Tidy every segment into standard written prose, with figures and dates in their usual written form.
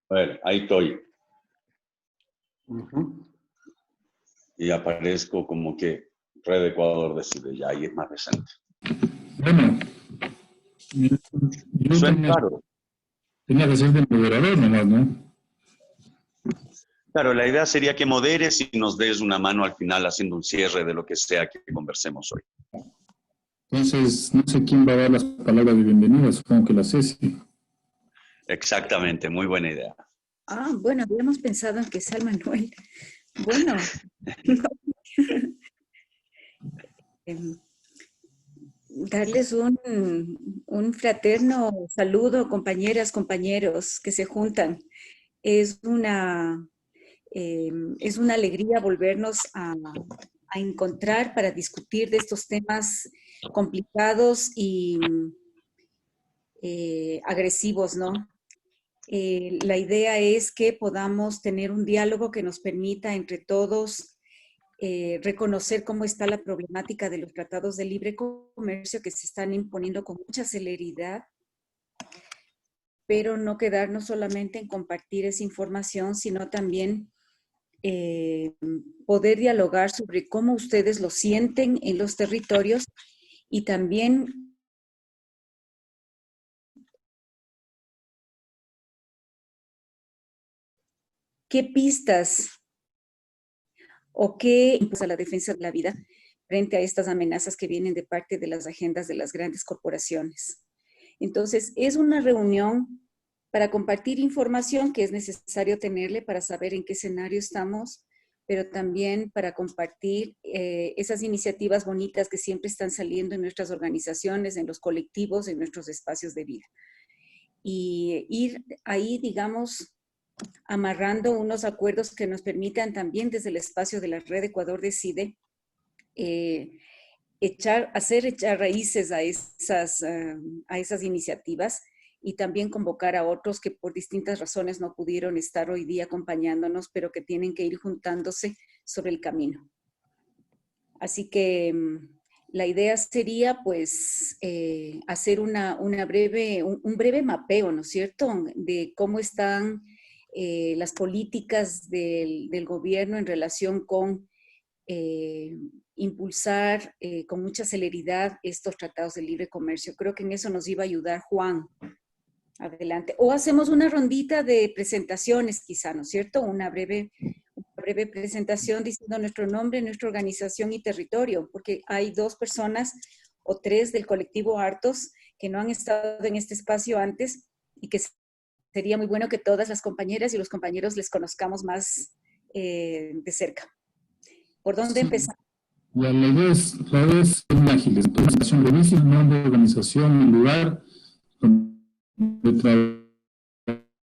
A ver, ahí estoy. Ujú. Y aparezco como que Red Ecuador decide, ya ahí es más recente. Bueno, yo Suena claro. tenía que ser de moderador nomás, ¿no? Claro, la idea sería que moderes y nos des una mano al final haciendo un cierre de lo que sea que conversemos hoy. Entonces, no sé quién va a dar las palabras de bienvenida, supongo que la Ceci. Exactamente, muy buena idea. Ah, bueno, habíamos pensado en que sea el Manuel. Bueno, darles un fraterno saludo, compañeras, compañeros que se juntan. Es es una alegría volvernos a encontrar para discutir de estos temas complicados y agresivos, ¿no? La idea es que podamos tener un diálogo que nos permita entre todos reconocer cómo está la problemática de los tratados de libre comercio que se están imponiendo con mucha celeridad, pero no quedarnos solamente en compartir esa información, sino también poder dialogar sobre cómo ustedes lo sienten en los territorios y también qué pistas o qué impulsa la defensa de la vida frente a estas amenazas que vienen de parte de las agendas de las grandes corporaciones. Entonces, es una reunión para compartir información que es necesario tenerle para saber en qué escenario estamos, pero también para compartir esas iniciativas bonitas que siempre están saliendo en nuestras organizaciones, en los colectivos, en nuestros espacios de vida. Y ir ahí, digamos, amarrando unos acuerdos que nos permitan también desde el espacio de la Red Ecuador Decide hacer echar raíces a esas iniciativas y también convocar a otros que por distintas razones no pudieron estar hoy día acompañándonos, pero que tienen que ir juntándose sobre el camino. Así que la idea sería pues hacer un breve mapeo, ¿no es cierto?, de cómo están las políticas del gobierno en relación con impulsar con mucha celeridad estos tratados de libre comercio. Creo que en eso nos iba a ayudar Juan. Adelante. O hacemos una rondita de presentaciones quizá, ¿no es cierto? Una breve presentación diciendo nuestro nombre, nuestra organización y territorio, porque hay 2 personas o 3 del colectivo Hartos que no han estado en este espacio antes y que sería muy bueno que todas las compañeras y los compañeros les conozcamos más de cerca. ¿Por dónde empezar? La idea es ser muy ágiles. Entonces, revisen el nombre, organización, el lugar donde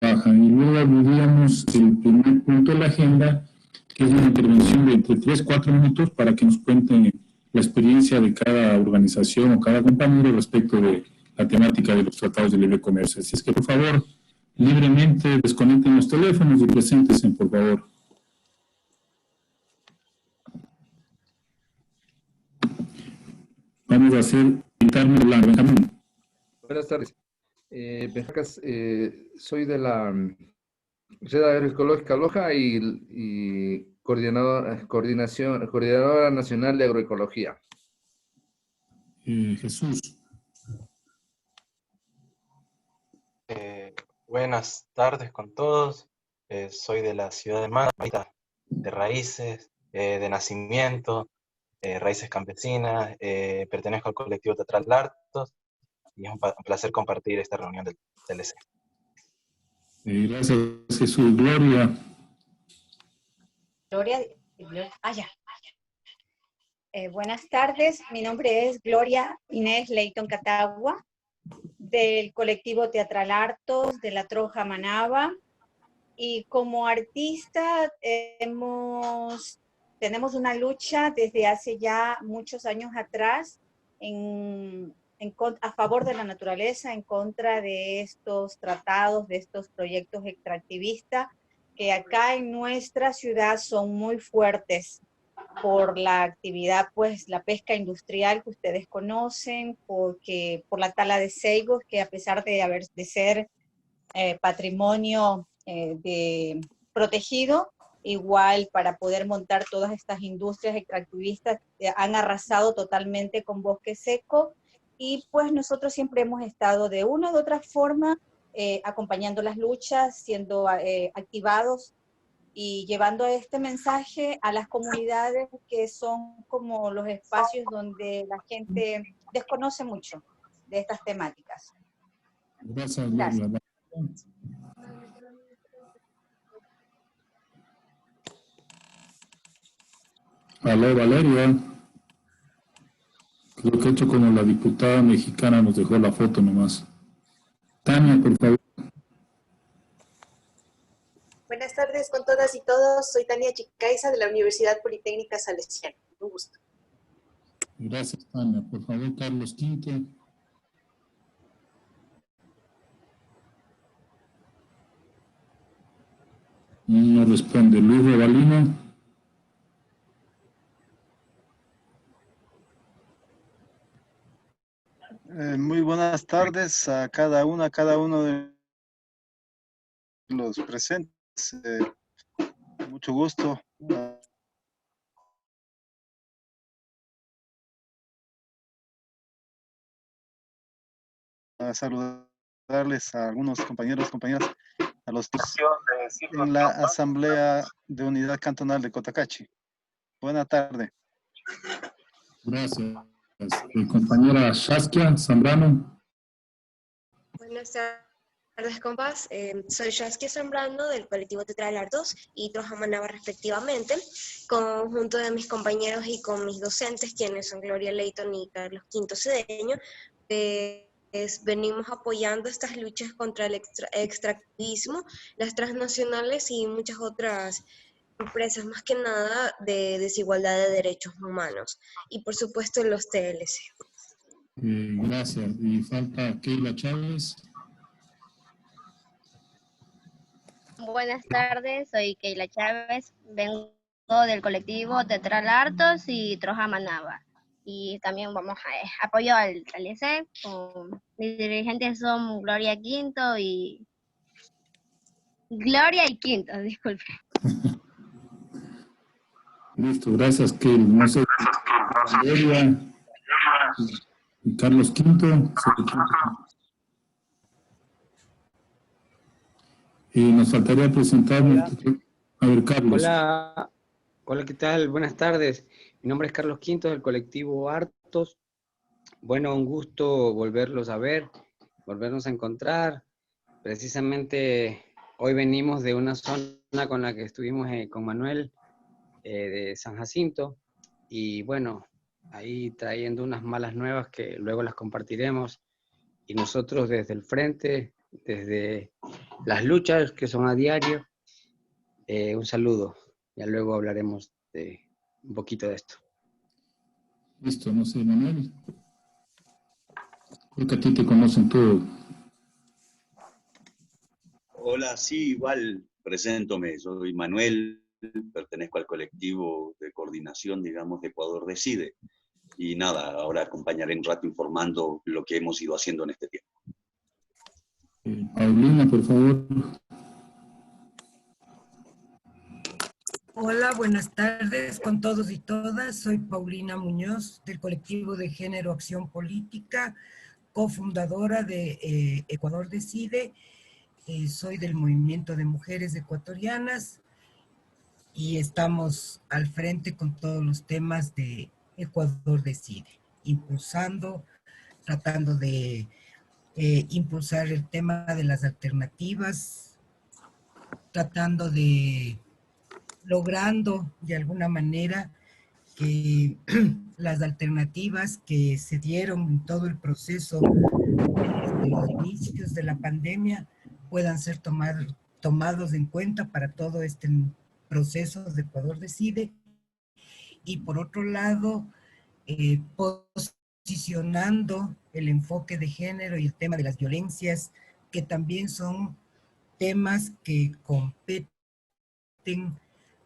trabajan. Y luego diríamos el primer punto de la agenda, que es una intervención de entre 3-4 minutos para que nos cuenten la experiencia de cada organización o cada compañero respecto de la temática de los tratados de libre comercio. Así es que, por favor, libremente desconecten los teléfonos y preséntense, por favor. Vamos a hacer Carmen Blanco. Benjamín. Buenas tardes. Soy de la Red Agroecológica Loja y Coordinadora Nacional de Agroecología. Jesús. Buenas tardes con todos. Soy de la ciudad de Manta, de raíces, de nacimiento, raíces campesinas. Pertenezco al colectivo Teatral Lartos y es un placer compartir esta reunión del TLC. Gracias, Jesús. Gloria. Buenas tardes, mi nombre es Gloria Inés Leighton Catagua, del colectivo Teatral Hartos, de la Troja Manaba, y como artista tenemos una lucha desde hace ya muchos años atrás a favor de la naturaleza, en contra de estos tratados, de estos proyectos extractivistas, que acá en nuestra ciudad son muy fuertes por la actividad, pues la pesca industrial que ustedes conocen, por la tala de ceibos, que a pesar de ser patrimonio protegido. Igual para poder montar todas estas industrias extractivistas han arrasado totalmente con bosque seco y pues nosotros siempre hemos estado de una u otra forma acompañando las luchas, siendo activados y llevando este mensaje a las comunidades que son como los espacios donde la gente desconoce mucho de estas temáticas. Gracias, Gracias. Gloria. Aló, Valeria. Creo que he hecho como la diputada mexicana nos dejó la foto nomás. Tania, por favor. Buenas tardes con todas y todos. Soy Tania Chicaiza de la Universidad Politécnica Salesiana. Un gusto. Gracias, Tania. Por favor, Carlos Quinto. No responde. Luis Revalino. Muy buenas tardes a cada uno de los presentes. Mucho gusto. A saludarles a algunos compañeros, compañeras, a los en la Asamblea de Unidad Cantonal de Cotacachi. Buena tarde. Gracias. Compañera Shaskia Zambrano. Buenas tardes, compas. Soy Shaskia Zambrano del colectivo Tetral Artos y Trojamanaba respectivamente, conjunto de mis compañeros y con mis docentes, quienes son Gloria Leighton y Carlos Quinto Cedeño. Venimos apoyando estas luchas contra el extractivismo, las transnacionales y muchas otras empresas, más que nada de desigualdad de derechos humanos, y por supuesto los TLC. Gracias. Y falta Keila Chávez. Buenas tardes, soy Keila Chávez, vengo del colectivo Tetral Artos y Trojamanaba. Y también vamos a apoyo al TLC. Mis dirigentes son Gloria Quinto y Quinto, disculpe. Listo, gracias, Keila. No sé, Valeria y Carlos Quinto. Y nos faltaría presentar. A ver, Carlos. Hola, ¿qué tal? Buenas tardes. Mi nombre es Carlos Quinto del colectivo Artos. Bueno, un gusto volverlos a ver, volvernos a encontrar. Precisamente hoy venimos de una zona con la que estuvimos con Manuel de San Jacinto. Y bueno, ahí trayendo unas malas nuevas que luego las compartiremos. Y nosotros desde el frente, desde las luchas que son a diario, un saludo. Ya luego hablaremos de un poquito de esto. Listo, no sé, Manuel. Creo que a ti te conocen todo. Hola, sí, igual, preséntome. Soy Manuel, pertenezco al colectivo de coordinación, digamos, de Ecuador Decide. Y nada, ahora acompañaré un rato informando lo que hemos ido haciendo en este tiempo. Paulina, por favor. Hola, buenas tardes con todos y todas. Soy Paulina Muñoz del colectivo de Género Acción Política, cofundadora de Ecuador Decide. Soy del Movimiento de Mujeres Ecuatorianas y estamos al frente con todos los temas de Ecuador Decide, impulsando, tratando de impulsar el tema de las alternativas, tratando de logrando de alguna manera que las alternativas que se dieron en todo el proceso desde los inicios de la pandemia puedan ser tomados en cuenta para todo este proceso de Ecuador Decide. Y por otro lado, posicionando el enfoque de género y el tema de las violencias, que también son temas que competen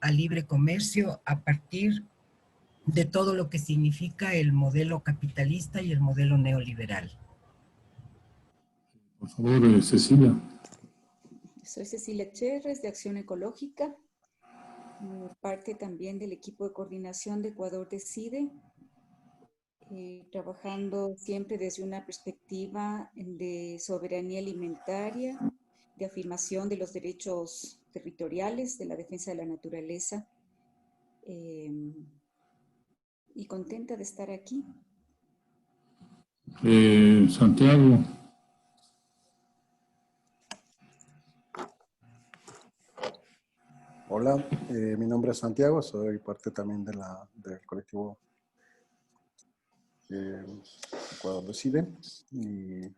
al libre comercio a partir de todo lo que significa el modelo capitalista y el modelo neoliberal. Por favor, Cecilia. Soy Cecilia Cherres, de Acción Ecológica, parte también del equipo de coordinación de Ecuador Decide, trabajando siempre desde una perspectiva de soberanía alimentaria, de afirmación de los derechos territoriales, de la defensa de la naturaleza, y contenta de estar aquí. Santiago. Hola, mi nombre es Santiago, soy parte también del colectivo Ecuador Decide y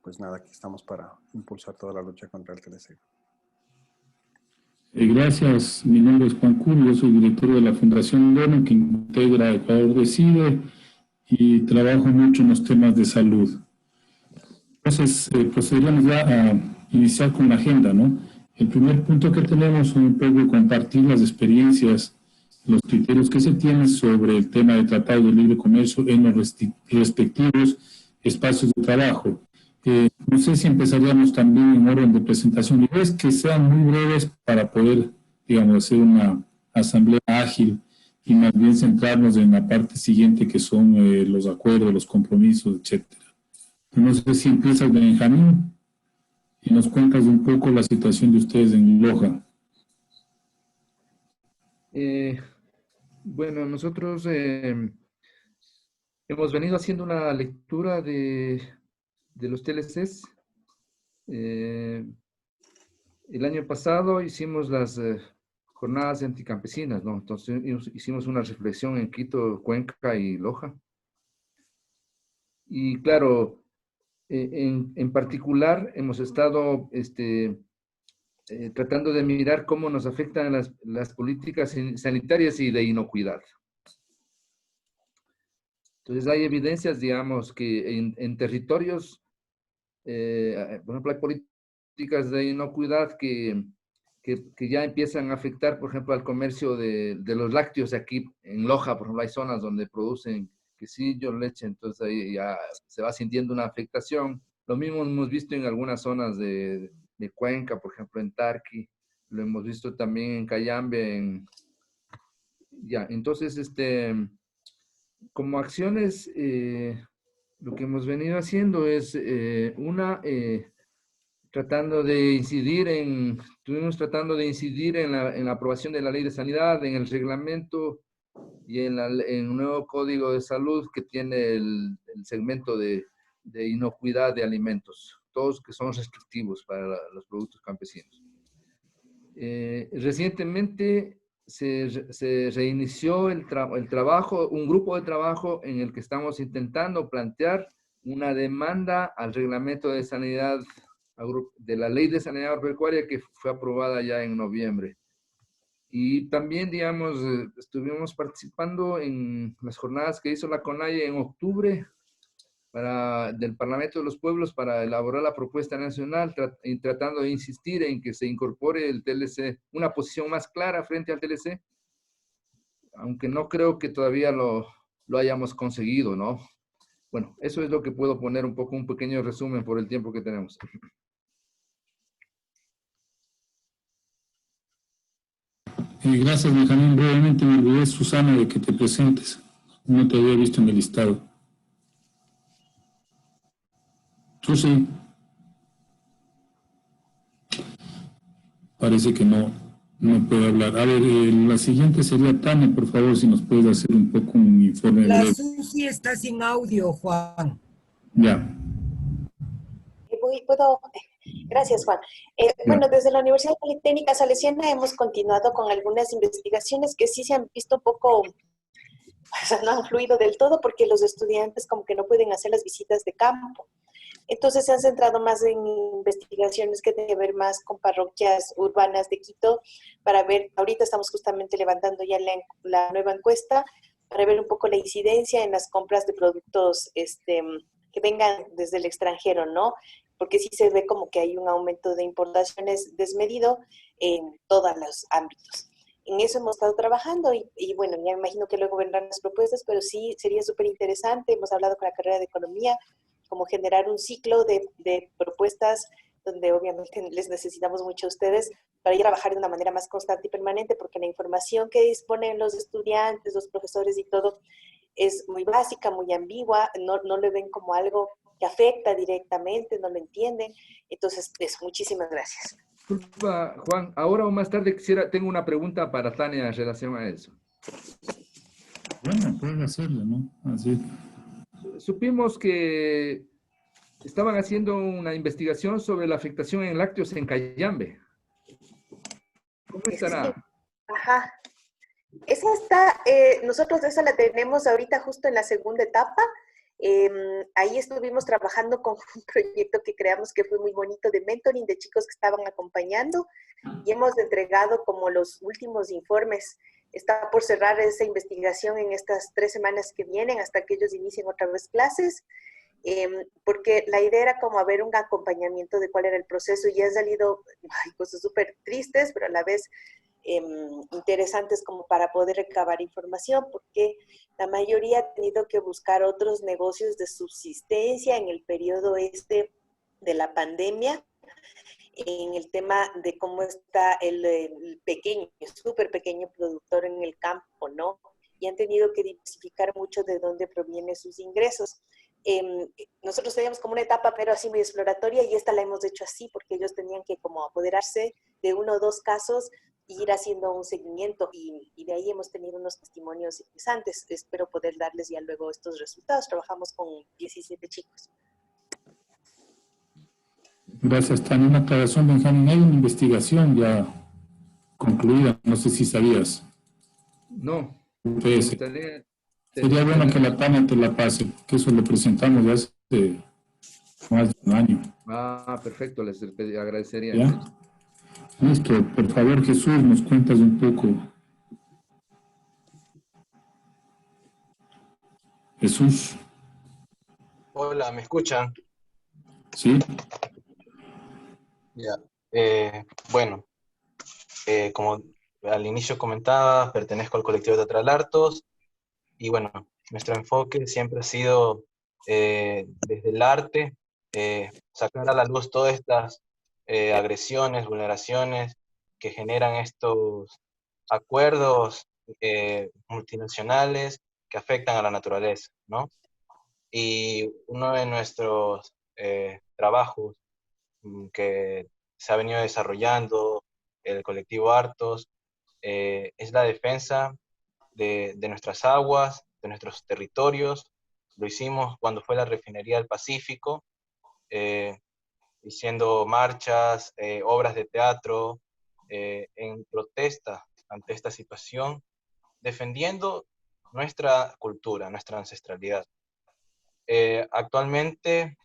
pues nada, aquí estamos para impulsar toda la lucha contra el TLC. Gracias, mi nombre es Juan Julio, soy director de la Fundación ONU que integra Ecuador Decide y trabajo mucho en los temas de salud. Entonces, procederíamos ya a iniciar con la agenda, ¿no? El primer punto que tenemos es un poco compartir las experiencias, los criterios que se tienen sobre el tema de tratado de libre comercio en los respectivos espacios de trabajo. No sé si empezaríamos también en orden de presentación. Y es que sean muy breves para poder, digamos, hacer una asamblea ágil y más bien centrarnos en la parte siguiente que son los acuerdos, los compromisos, etcétera. No sé si empiezas, Benjamín, y nos cuentas un poco la situación de ustedes en Loja. Bueno, nosotros hemos venido haciendo una lectura de los TLCs. El año pasado hicimos las jornadas anticampesinas, ¿no? Entonces hicimos una reflexión en Quito, Cuenca y Loja. Y claro, en particular hemos estado tratando de mirar cómo nos afectan las políticas sanitarias y de inocuidad. Entonces hay evidencias, digamos, que en territorios, por ejemplo, hay políticas de inocuidad que ya empiezan a afectar, por ejemplo, al comercio de los lácteos. Aquí en Loja, por ejemplo, hay zonas donde producen quesillo, leche, entonces ahí ya se va sintiendo una afectación. Lo mismo hemos visto en algunas zonas de Cuenca, por ejemplo, en Tarqui, lo hemos visto también en Cayambe, ya, entonces, como acciones, lo que hemos venido haciendo es, estuvimos tratando de incidir en la aprobación de la Ley de Sanidad, en el reglamento y en un nuevo Código de Salud que tiene el segmento de inocuidad de alimentos, todos que son restrictivos para los productos campesinos. Recientemente se reinició el trabajo, un grupo de trabajo en el que estamos intentando plantear una demanda al reglamento de sanidad, de la Ley de Sanidad Agropecuaria que fue aprobada ya en noviembre. Y también, digamos, estuvimos participando en las jornadas que hizo la CONAIE en octubre del Parlamento de los Pueblos para elaborar la propuesta nacional y tratando de insistir en que se incorpore el TLC, una posición más clara frente al TLC, aunque no creo que todavía lo hayamos conseguido, ¿no? Bueno, eso es lo que puedo poner un pequeño resumen por el tiempo que tenemos. Gracias, Benjamín. Brevemente me olvidé, Susana, de que te presentes. No te había visto en el listado. Susi. Parece que no puede hablar. A ver, la siguiente sería Tania, por favor, si nos puedes hacer un poco un informe. La Susi está sin audio, Juan. Ya. ¿Puedo? Gracias, Juan. Bueno, desde la Universidad Politécnica Salesiana hemos continuado con algunas investigaciones que sí se han visto un poco, o sea, no han fluido del todo porque los estudiantes como que no pueden hacer las visitas de campo. Entonces se han centrado más en investigaciones que tienen que ver más con parroquias urbanas de Quito para ver, ahorita estamos justamente levantando ya la nueva encuesta para ver un poco la incidencia en las compras de productos que vengan desde el extranjero, ¿no? Porque sí se ve como que hay un aumento de importaciones desmedido en todos los ámbitos. En eso hemos estado trabajando y bueno, ya me imagino que luego vendrán las propuestas, pero sí sería súper interesante. Hemos hablado con la carrera de Economía, como generar un ciclo de propuestas donde obviamente les necesitamos mucho a ustedes para ir a trabajar de una manera más constante y permanente, porque la información que disponen los estudiantes, los profesores y todo es muy básica, muy ambigua, no lo ven como algo que afecta directamente, no lo entienden. Entonces, eso, muchísimas gracias. Disculpa, Juan, ahora o más tarde tengo una pregunta para Tania en relación a eso. Bueno, pueden hacerlo, ¿no? Así. Supimos que estaban haciendo una investigación sobre la afectación en lácteos en Cayambe. ¿Cómo estará? Sí. Ajá. Esa está, nosotros esa la tenemos ahorita justo en la segunda etapa. Ahí estuvimos trabajando con un proyecto que creamos que fue muy bonito de mentoring de chicos que estaban acompañando y hemos entregado como los últimos informes. Está por cerrar esa investigación en estas 3 semanas que vienen hasta que ellos inicien otra vez clases, porque la idea era como haber un acompañamiento de cuál era el proceso y han salido cosas súper tristes, pero a la vez interesantes como para poder recabar información, porque la mayoría ha tenido que buscar otros negocios de subsistencia en el periodo de la pandemia, en el tema de cómo está el pequeño, súper pequeño productor en el campo, ¿no? Y han tenido que diversificar mucho de dónde provienen sus ingresos. Nosotros teníamos como una etapa, pero así muy exploratoria, y esta la hemos hecho así, porque ellos tenían que como apoderarse de 1 o 2 casos y ir haciendo un seguimiento, y de ahí hemos tenido unos testimonios interesantes. Espero poder darles ya luego estos resultados. Trabajamos con 17 chicos. Gracias, Tania. Una aclaración, Benjamín. Hay una investigación ya concluida, no sé si sabías. No. Sería bueno que la Tania te la pase, que eso lo presentamos ya hace más de 1 año. Ah, perfecto, les agradecería. ¿Ya? Listo, por favor, Jesús, nos cuentas un poco. Jesús. Hola, ¿me escuchan? Sí. Ya. Bueno, como al inicio comentaba, pertenezco al colectivo Teatral Artos y bueno, nuestro enfoque siempre ha sido desde el arte, sacar a la luz todas estas agresiones, vulneraciones que generan estos acuerdos multinacionales que afectan a la naturaleza, ¿no? Y uno de nuestros trabajos que se ha venido desarrollando el colectivo Artos es la defensa de nuestras aguas, de nuestros territorios. Lo hicimos cuando fue la refinería del Pacífico, haciendo marchas, obras de teatro, en protesta ante esta situación, defendiendo nuestra cultura, nuestra ancestralidad. Actualmente,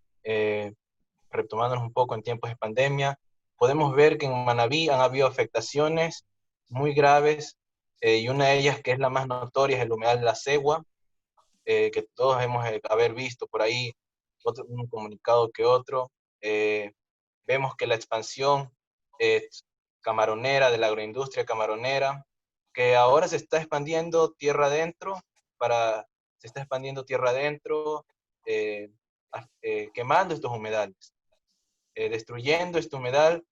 retomándonos un poco en tiempos de pandemia, podemos ver que en Manabí han habido afectaciones muy graves, y una de ellas, que es la más notoria, es el humedal de la Segua, que todos hemos haber visto por ahí, un comunicado que otro. Vemos que la expansión camaronera, de la agroindustria camaronera, que ahora se está expandiendo tierra adentro, quemando estos humedales, destruyendo este humedal,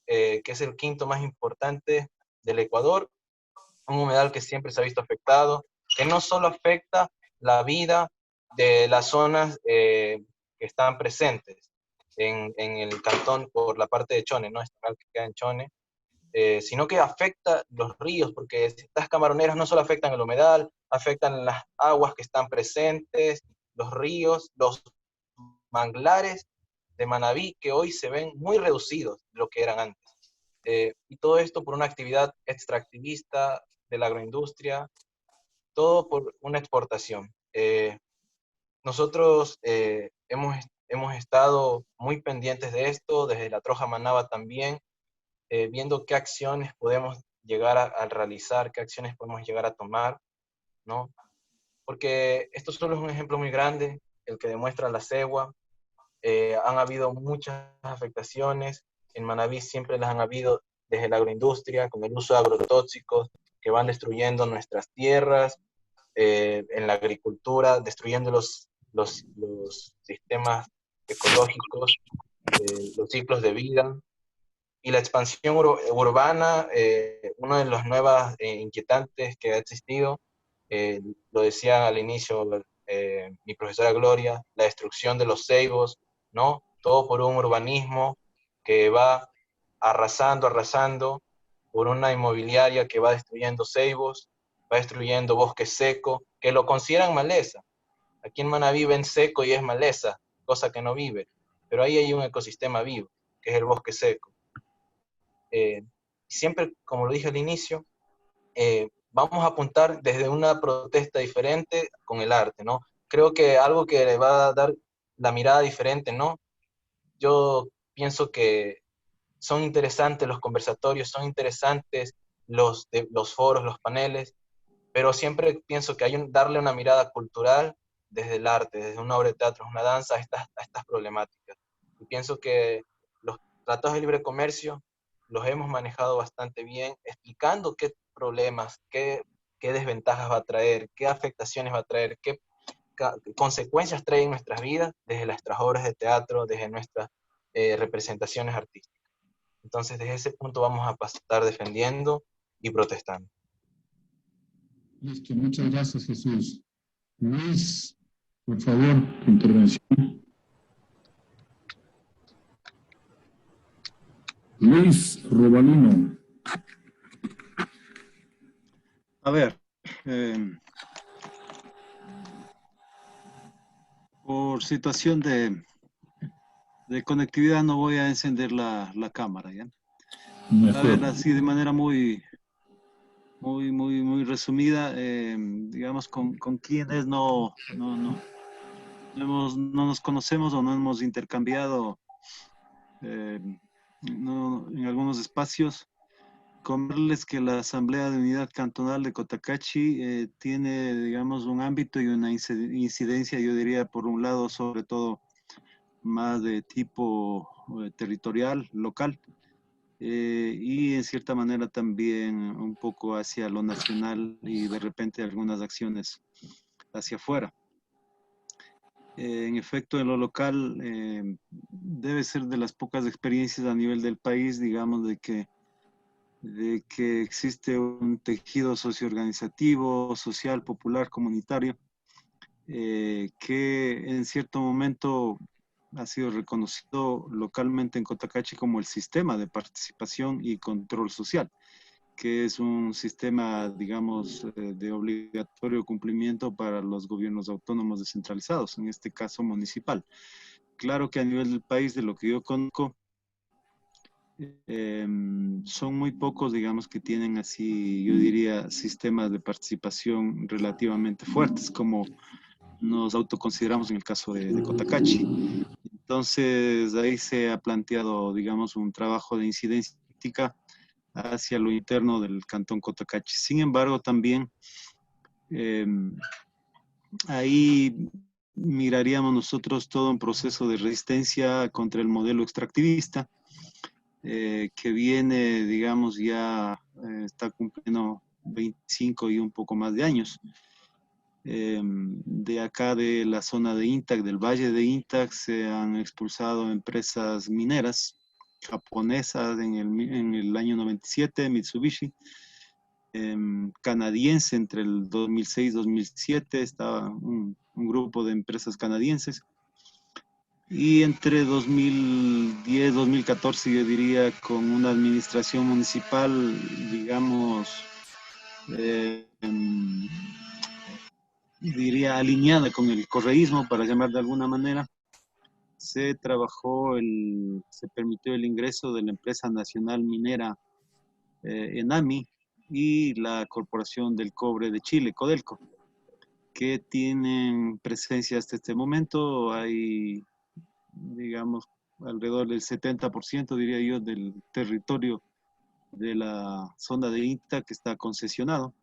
que es el 5º más importante del Ecuador, un humedal que siempre se ha visto afectado, que no solo afecta la vida de las zonas que están presentes en el cantón por la parte de Chone, ¿no? Este canal que queda en Chone, sino que afecta los ríos, porque estas camaroneras no solo afectan el humedal, afectan las aguas que están presentes, los ríos, los manglares de Manabí, que hoy se ven muy reducidos de lo que eran antes. Y todo esto por una actividad extractivista de la agroindustria, todo por una exportación. Nosotros hemos estado muy pendientes de esto, desde la Troja Manaba también, viendo qué acciones podemos llegar a realizar, qué acciones podemos llegar a tomar, ¿no? Porque esto solo es un ejemplo muy grande, el que demuestra la Segua. Han habido muchas afectaciones, en Manabí siempre las han habido desde la agroindustria, con el uso de agrotóxicos que van destruyendo nuestras tierras, en la agricultura, destruyendo los sistemas ecológicos, sus ciclos de vida. Y la expansión urbana, una de las nuevas inquietantes que ha existido, lo decía al inicio mi profesora Gloria, la destrucción de los ceibos, ¿no? Todo por un urbanismo que va arrasando por una inmobiliaria que va destruyendo ceibos, va destruyendo bosque seco, que lo consideran maleza. Aquí en Manabí ven seco y es maleza, cosa que no vive, pero ahí hay un ecosistema vivo, que es el bosque seco. Siempre, como lo dije al inicio, vamos a apuntar desde una protesta diferente con el arte, ¿no? Creo que algo que le va a dar la mirada diferente, ¿no? Yo pienso que son interesantes los conversatorios, son interesantes los foros, los paneles, pero siempre pienso que hay darle una mirada cultural desde el arte, desde una obra de teatro, una danza, a estas problemáticas. Y pienso que los tratados de libre comercio los hemos manejado bastante bien, explicando qué problemas, qué desventajas va a traer, qué afectaciones va a traer, qué consecuencias trae en nuestras vidas desde nuestras obras de teatro, desde nuestras representaciones artísticas. Entonces, desde ese punto vamos a estar defendiendo y protestando. Listo, muchas gracias, Jesús. Luis, por favor, tu intervención. Luis Robalino. A ver, por situación de conectividad no voy a encender la cámara, ¿ya? Mejor. A ver, así de manera muy resumida, digamos, con quienes no nos conocemos o no hemos intercambiado en algunos espacios. Comentarles que la Asamblea de Unidad Cantonal de Cotacachi tiene, digamos, un ámbito y una incidencia, yo diría, por un lado, sobre todo, más de tipo territorial, local, y en cierta manera también un poco hacia lo nacional y de repente algunas acciones hacia afuera. En efecto, en lo local debe ser de las pocas experiencias a nivel del país, digamos, de que existe un tejido socioorganizativo, social, popular, comunitario, que en cierto momento ha sido reconocido localmente en Cotacachi como el sistema de participación y control social, que es un sistema, digamos, de obligatorio cumplimiento para los gobiernos autónomos descentralizados, en este caso municipal. Claro que a nivel del país, de lo que yo conozco, son muy pocos, digamos, que tienen así, yo diría, sistemas de participación relativamente fuertes, como nos autoconsideramos en el caso de Cotacachi. Entonces, ahí se ha planteado, digamos, un trabajo de incidencia hacia lo interno del Cantón Cotacachi. Sin embargo, también ahí miraríamos nosotros todo un proceso de resistencia contra el modelo extractivista, que viene, digamos, ya está cumpliendo 25 y un poco más de años. De acá de la zona de Intac, del valle de Intac, se han expulsado empresas mineras japonesas en el año 97, Mitsubishi, canadiense entre el 2006 y 2007, estaba un grupo de empresas canadienses. Y entre 2010 2014, yo diría, con una administración municipal, digamos, diría alineada con el correísmo, para llamar de alguna manera, se permitió el ingreso de la empresa nacional minera ENAMI y la Corporación del Cobre de Chile, Codelco, que tienen presencia hasta este momento. Hay, digamos, alrededor del 70%, diría yo, del territorio de la zona de INTA que está concesionado.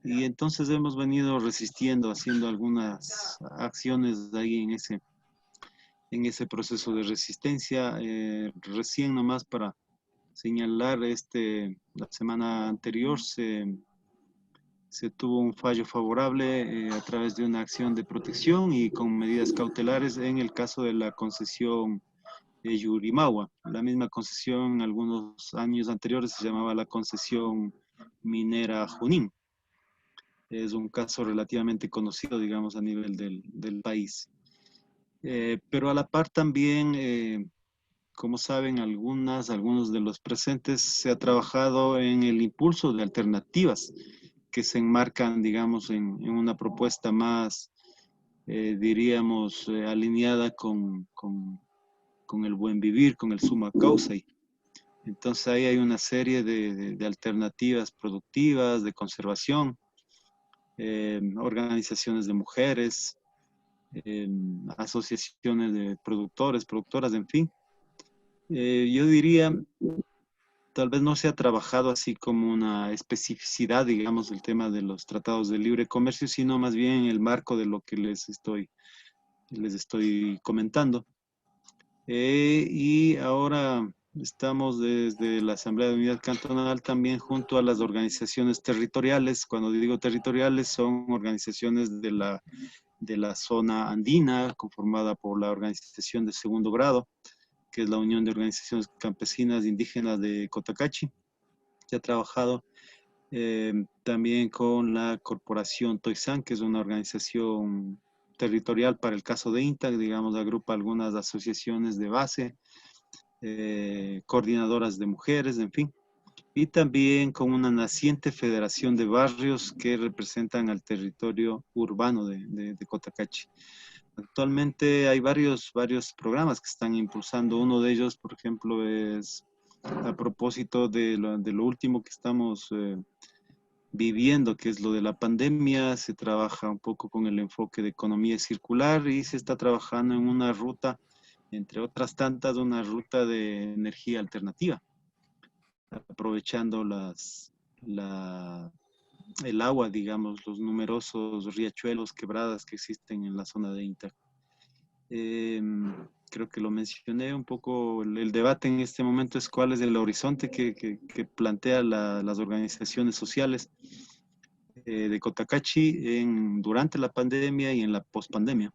Y entonces hemos venido resistiendo, haciendo algunas acciones ahí en ese proceso de resistencia. Recién nomás para señalar, la semana anterior se tuvo un fallo favorable a través de una acción de protección y con medidas cautelares en el caso de la concesión Yurimawa. La misma concesión, algunos años anteriores, se llamaba la concesión minera Junín. Es un caso relativamente conocido, digamos, a nivel del país. Pero a la par también, como saben algunos de los presentes, se ha trabajado en el impulso de alternativas que se enmarcan, digamos, en una propuesta más, diríamos, alineada con el buen vivir, con el summa causa. Entonces ahí hay una serie de alternativas productivas, de conservación, organizaciones de mujeres, asociaciones de productores, productoras, en fin. Yo diría, tal vez no se ha trabajado así como una especificidad, digamos, del tema de los tratados de libre comercio, sino más bien en el marco de lo que les estoy comentando. Y ahora estamos desde la Asamblea de Unidad Cantonal también junto a las organizaciones territoriales. Cuando digo territoriales, son organizaciones de la zona andina, conformada por la organización de segundo grado, que es la Unión de Organizaciones Campesinas Indígenas de Cotacachi. Se ha trabajado también con la Corporación Toisán, que es una organización territorial para el caso de INTA, digamos, agrupa algunas asociaciones de base, coordinadoras de mujeres, en fin. Y también con una naciente federación de barrios que representan al territorio urbano de Cotacachi. Actualmente hay varios programas que están impulsando. Uno de ellos, por ejemplo, es a propósito de lo último que estamos viviendo, que es lo de la pandemia. Se trabaja un poco con el enfoque de economía circular y se está trabajando en una ruta, entre otras tantas, una ruta de energía alternativa, aprovechando el agua, digamos, los numerosos riachuelos, quebradas que existen en la zona de INTA. Creo que lo mencioné un poco. El debate en este momento es cuál es el horizonte que plantean las organizaciones sociales de Cotacachi durante la pandemia y en la pospandemia.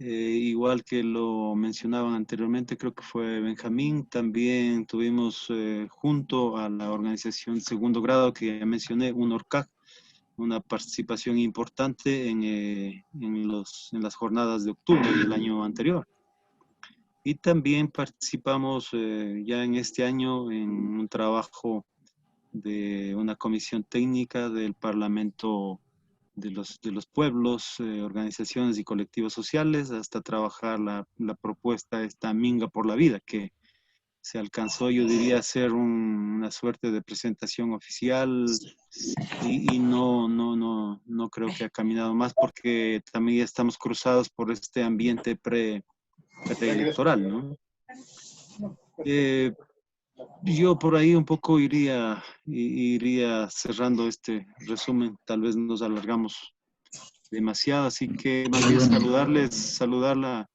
Igual que lo mencionaban anteriormente, creo que fue Benjamín, también tuvimos junto a la organización segundo grado que ya mencioné, UNORCAC, una participación importante en las jornadas de octubre del año anterior. Y también participamos ya en este año en un trabajo de una comisión técnica del Parlamento de los pueblos, organizaciones y colectivos sociales, hasta trabajar la propuesta esta Minga por la Vida, que se alcanzó, yo diría, a hacer una suerte de presentación oficial y no creo que ha caminado más porque también ya estamos cruzados por este ambiente preelectoral, ¿no? Yo por ahí un poco iría cerrando este resumen. Tal vez nos alargamos demasiado, así que más bien saludar la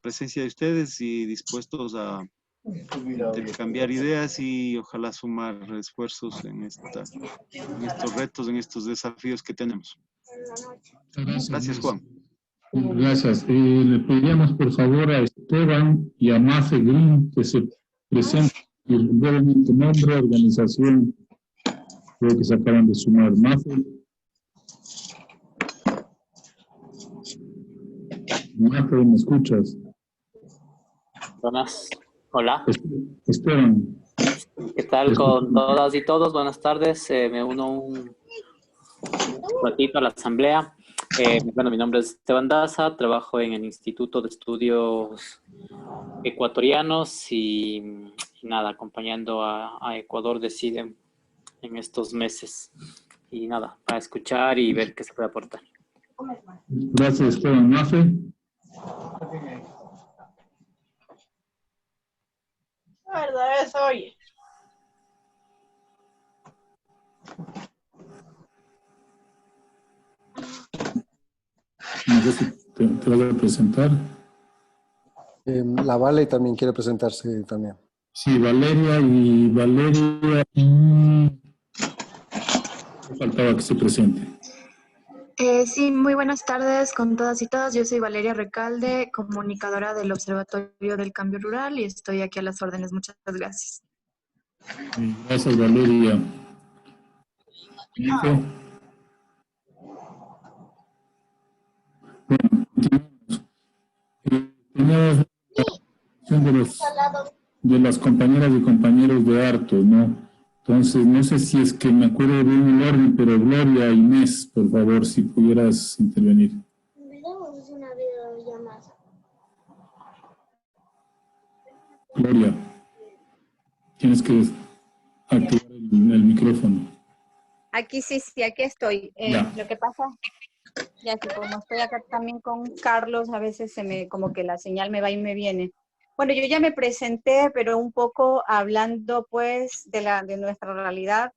presencia de ustedes y dispuestos a intercambiar ideas y ojalá sumar esfuerzos en estos retos, en estos desafíos que tenemos. Gracias, Juan. Gracias. Le pediríamos por favor a Esteban y a Mafe Green que se presenten brevemente nombre, organización, creo que se acaban de sumar. Mafe, ¿me escuchas? Buenas, hola. Esteban. ¿Qué tal con todas y todos? Buenas tardes. Me uno un ratito a la asamblea. Bueno, mi nombre es Esteban Daza, trabajo en el Instituto de Estudios Ecuatorianos y nada, acompañando a Ecuador Decide en estos meses. Y nada, para escuchar y ver qué se puede aportar. Gracias, Esteban. Mafe. verdad es, oye. No sé si te vas a presentar. La Vale también quiere presentarse también. Sí, Valeria. Faltaba que se presente. Sí, muy buenas tardes con todas y todos. Yo soy Valeria Recalde, comunicadora del Observatorio del Cambio Rural y estoy aquí a las órdenes. Muchas gracias. Gracias, Valeria. Felipe. Bueno, tenemos de las compañeras y compañeros de Artos, ¿no? Entonces, no sé si es que me acuerdo bien el orden, pero Gloria, Inés, por favor, si pudieras intervenir. Gloria, tienes que activar el micrófono. Aquí sí, aquí estoy. Lo que pasa, ya que como estoy acá también con Carlos, a veces como que la señal me va y me viene. Bueno, yo ya me presenté, pero un poco hablando pues de nuestra realidad.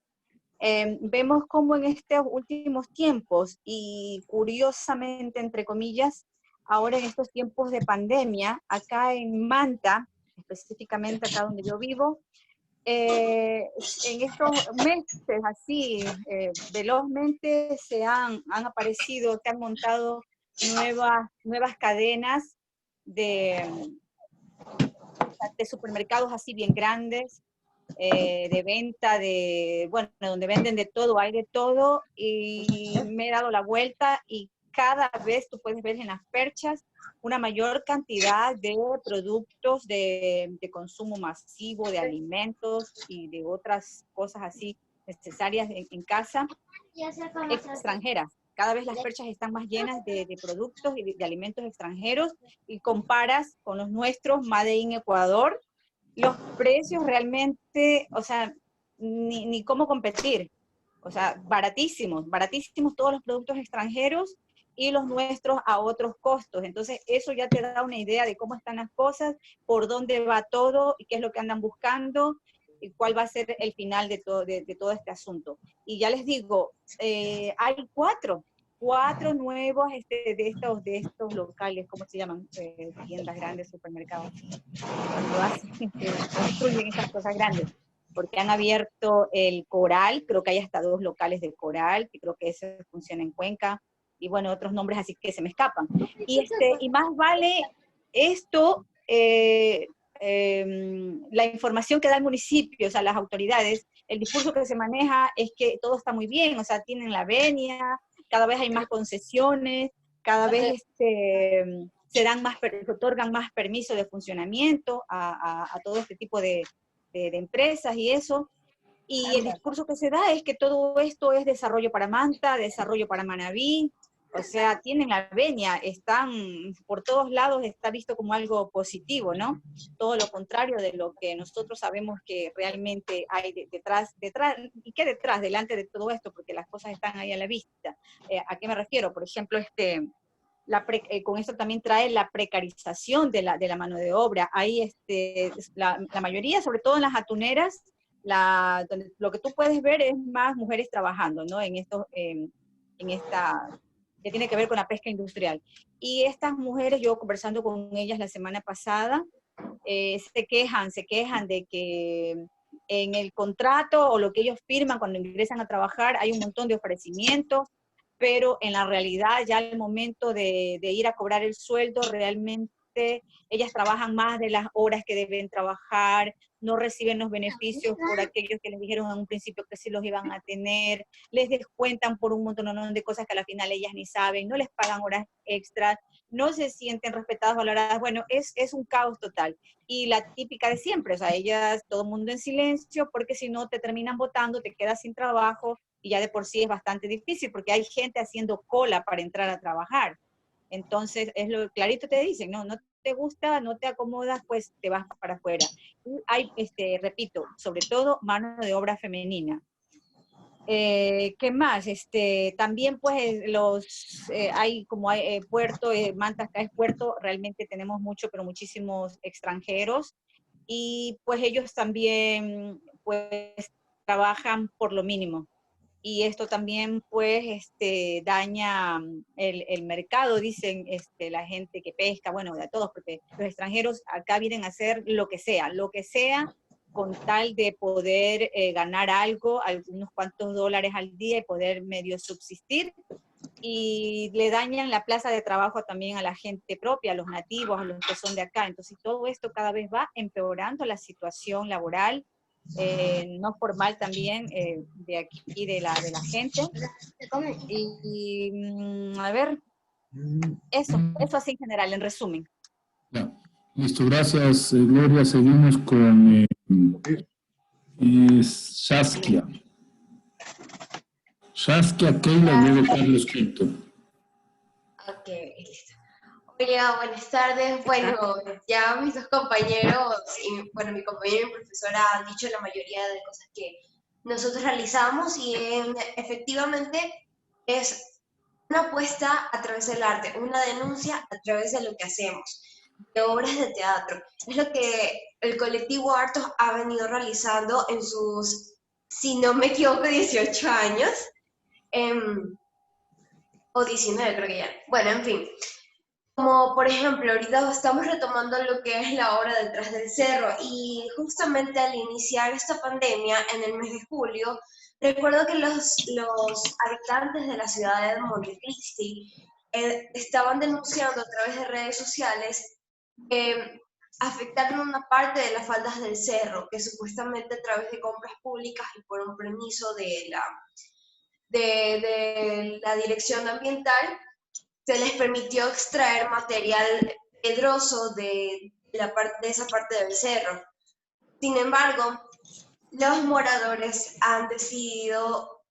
Vemos cómo en estos últimos tiempos, y curiosamente, entre comillas, ahora en estos tiempos de pandemia, acá en Manta, específicamente acá donde yo vivo, en estos meses así, velozmente se han aparecido, se han montado nuevas cadenas de supermercados así bien grandes, de venta bueno, donde venden de todo, hay de todo, y me he dado la vuelta y cada vez tú puedes ver en las perchas una mayor cantidad de productos de consumo masivo, de alimentos y de otras cosas así necesarias en casa, extranjeras. Cada vez las perchas están más llenas de productos y de alimentos extranjeros, y comparas con los nuestros, Made in Ecuador, los precios realmente, o sea, ni cómo competir. O sea, baratísimos todos los productos extranjeros y los nuestros a otros costos. Entonces, eso ya te da una idea de cómo están las cosas, por dónde va todo y qué es lo que andan buscando y cuál va a ser el final de todo este asunto. Y ya les digo, hay cuatro nuevos de estos locales, ¿cómo se llaman? Tiendas grandes, supermercados. Cuando construyen estas cosas grandes, porque han abierto el Coral, creo que hay hasta 2 locales de Coral, que creo que ese funciona en Cuenca, y bueno, otros nombres así que se me escapan. Y más vale esto, la información que da el municipio, o sea, las autoridades, el discurso que se maneja es que todo está muy bien, o sea, tienen la venia, cada vez hay más concesiones, cada vez se otorgan más permisos de funcionamiento a todo este tipo de empresas y eso, y el discurso que se da es que todo esto es desarrollo para Manta, desarrollo para Manabí, o sea, tienen la venia, están por todos lados, está visto como algo positivo, ¿no? Todo lo contrario de lo que nosotros sabemos que realmente hay detrás, y qué detrás, delante de todo esto, porque las cosas están ahí a la vista. ¿A qué me refiero? Por ejemplo, con esto también trae la precarización de la mano de obra. Ahí la mayoría, sobre todo en las atuneras, lo que tú puedes ver es más mujeres trabajando, ¿no? En esta, que tiene que ver con la pesca industrial. Y estas mujeres, yo conversando con ellas la semana pasada, se quejan de que en el contrato o lo que ellos firman cuando ingresan a trabajar hay un montón de ofrecimientos, pero en la realidad ya al momento de ir a cobrar el sueldo, realmente ellas trabajan más de las horas que deben trabajar, no reciben los beneficios por aquellos que les dijeron en un principio que sí los iban a tener, les descuentan por un montón de cosas que a la final ellas ni saben, no les pagan horas extras, no se sienten respetadas, valoradas. Bueno, es un caos total. Y la típica de siempre, o sea, ellas, todo el mundo en silencio, porque si no te terminan votando, te quedas sin trabajo, y ya de por sí es bastante difícil, porque hay gente haciendo cola para entrar a trabajar. Entonces, es lo clarito te dicen, no te gusta, no te acomodas, pues te vas para afuera. Y hay, repito, sobre todo mano de obra femenina. ¿Qué más? También pues hay como hay puerto, Manta acá es puerto, realmente tenemos pero muchísimos extranjeros, y pues ellos también pues trabajan por lo mínimo. Y esto también pues daña el mercado, dicen la gente que pesca, bueno, de todos, porque los extranjeros acá vienen a hacer lo que sea, con tal de poder ganar algo, algunos cuantos dólares al día y poder medio subsistir, y le dañan la plaza de trabajo también a la gente propia, a los nativos, a los que son de acá. Entonces todo esto cada vez va empeorando la situación laboral, no formal también, de aquí, de la gente. A ver, eso así en general, en resumen. Ya. Listo, gracias, Gloria. Seguimos con Saskia. Saskia Keila, luego Carlos Quinto. Ok, listo. Hola, buenas tardes. Bueno, ya mis dos compañeros, y bueno, mi compañero y mi profesora han dicho la mayoría de cosas que nosotros realizamos y efectivamente es una apuesta a través del arte, una denuncia a través de lo que hacemos, de obras de teatro. Es lo que el colectivo Artos ha venido realizando en sus, si no me equivoco, 18 años, o 19 creo que ya. Bueno, en fin. Como por ejemplo, ahorita estamos retomando lo que es la obra Detrás del Cerro y justamente al iniciar esta pandemia en el mes de julio, recuerdo que los habitantes de la ciudad de Montecristi estaban denunciando a través de redes sociales que afectaron una parte de las faldas del cerro, que supuestamente a través de compras públicas y por un permiso de la Dirección Ambiental, se les permitió extraer material pedroso de esa parte del cerro. Sin embargo, los moradores han decidido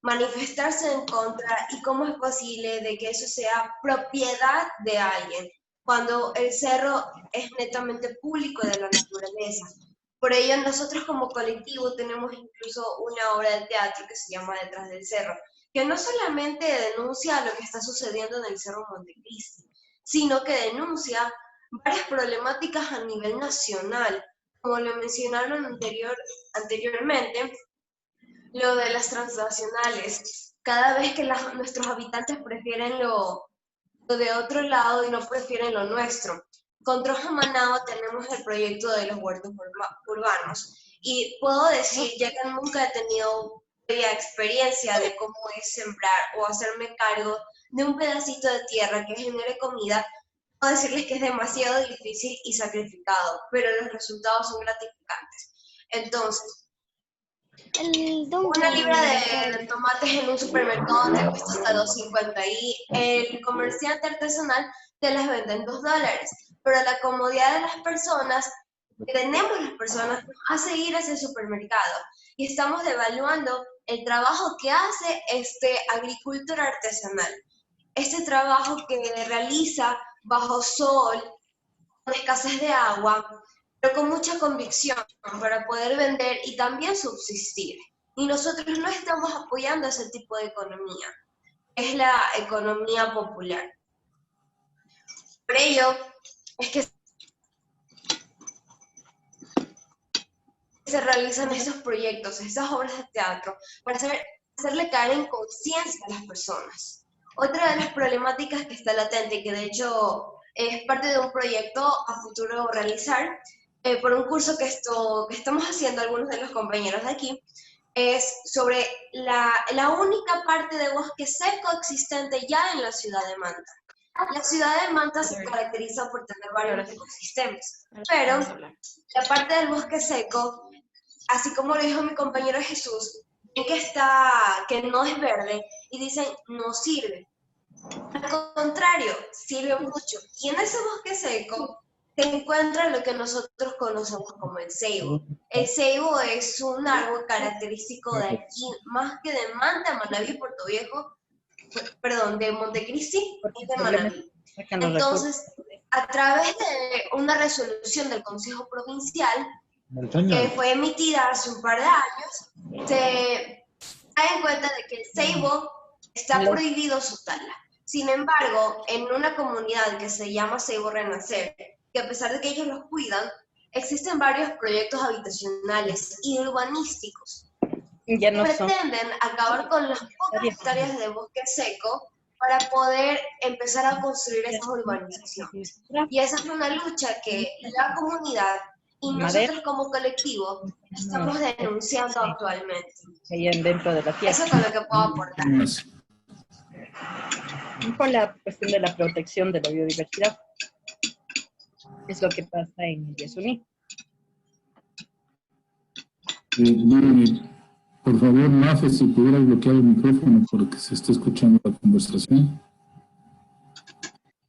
manifestarse en contra y cómo es posible de que eso sea propiedad de alguien, cuando el cerro es netamente público de la naturaleza. Por ello, nosotros como colectivo tenemos incluso una obra de teatro que se llama Detrás del Cerro, que no solamente denuncia lo que está sucediendo en el Cerro Montecristi, sino que denuncia varias problemáticas a nivel nacional, como lo mencionaron anteriormente, lo de las transnacionales. Cada vez que nuestros habitantes prefieren lo de otro lado y no prefieren lo nuestro. Con Troja Managua tenemos el proyecto de los huertos urbanos, y puedo decir, ya que nunca he tenido experiencia de cómo es sembrar o hacerme cargo de un pedacito de tierra que genere comida, puedo decirles que es demasiado difícil y sacrificado, pero los resultados son gratificantes. Entonces, una libra de tomates en un supermercado te cuesta hasta $2.50 y el comerciante artesanal te las vende en $2, pero la comodidad de las personas, tenemos las personas, hace ir a ese supermercado y estamos devaluando el trabajo que hace este agricultor artesanal, este trabajo que realiza bajo sol, con escasez de agua, pero con mucha convicción para poder vender y también subsistir. Y nosotros no estamos apoyando ese tipo de economía, es la economía popular. Por ello, es que se realizan estos proyectos, estas obras de teatro, para hacerle caer en conciencia a las personas. Otra de las problemáticas que está latente y que de hecho es parte de un proyecto a futuro realizar, por un curso que estamos haciendo algunos de los compañeros de aquí, es sobre la única parte de bosque seco existente ya en la ciudad de Manta. La ciudad de Manta se caracteriza por tener varios ecosistemas, pero la parte del bosque seco, así como lo dijo mi compañero Jesús, que no es verde y dicen no sirve. Al contrario, sirve mucho. Y en ese bosque seco se encuentra lo que nosotros conocemos como el ceibo. El ceibo es un árbol característico de aquí, más que de Manta, Manabí, Puerto Viejo, perdón, de Montecristi y de Manabí. Entonces, a través de una resolución del Consejo Provincial, que fue emitida hace un par de años, se da en cuenta de que el ceibo está prohibido su tala. Sin embargo, en una comunidad que se llama Ceibo Renacer, que a pesar de que ellos los cuidan, existen varios proyectos habitacionales y urbanísticos que pretenden acabar con las pocas hectáreas de bosque seco para poder empezar a construir esas urbanizaciones. Y esa es una lucha que la comunidad y nosotros como colectivo estamos denunciando actualmente. Dentro de la tierra. Eso es con lo que puedo aportar. Con la cuestión de la protección de la biodiversidad. Es lo que pasa en Yasuní. Por favor, Mafe, si pudieras bloquear el micrófono porque se está escuchando la conversación.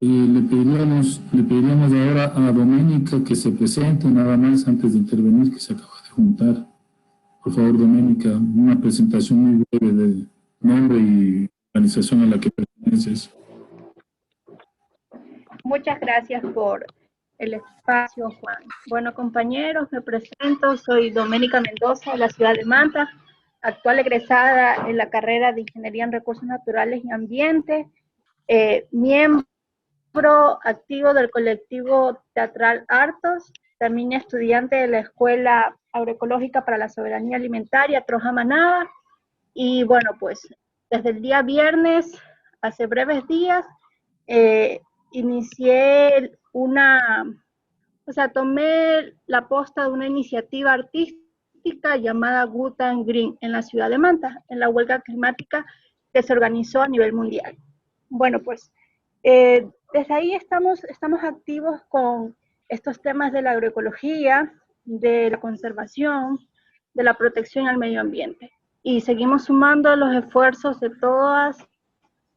Le pediríamos ahora a Doménica que se presente nada más antes de intervenir, que se acaba de juntar. Por favor, Doménica, una presentación muy breve de nombre y organización a la que perteneces. Muchas gracias por el espacio, Juan. Bueno, compañeros, me presento. Soy Doménica Mendoza, de la ciudad de Manta, actual egresada en la carrera de Ingeniería en Recursos Naturales y Ambiente, miembro activo del colectivo teatral Artos, también estudiante de la Escuela Agroecológica para la Soberanía Alimentaria, Troja Manaba, y bueno, pues desde el día viernes, hace breves días, inicié tomé la posta de una iniciativa artística llamada Good and Green en la ciudad de Manta, en la huelga climática que se organizó a nivel mundial. Bueno, pues desde ahí estamos activos con estos temas de la agroecología, de la conservación, de la protección al medio ambiente. Y seguimos sumando los esfuerzos de todas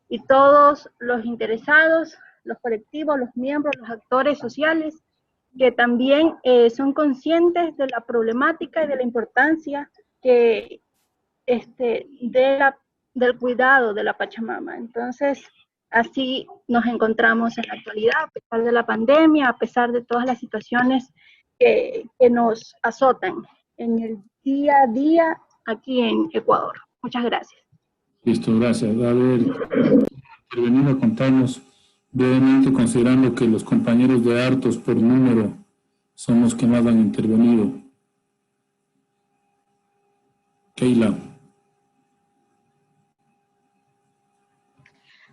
y todos los interesados, los colectivos, los miembros, los actores sociales, que también son conscientes de la problemática y de la importancia que, del cuidado de la Pachamama. Entonces, así nos encontramos en la actualidad, a pesar de la pandemia, a pesar de todas las situaciones que nos azotan en el día a día aquí en Ecuador. Muchas gracias. Listo, gracias. A ver, intervenir a contarnos brevemente, considerando que los compañeros de Artos por número son los que más han intervenido. Keila.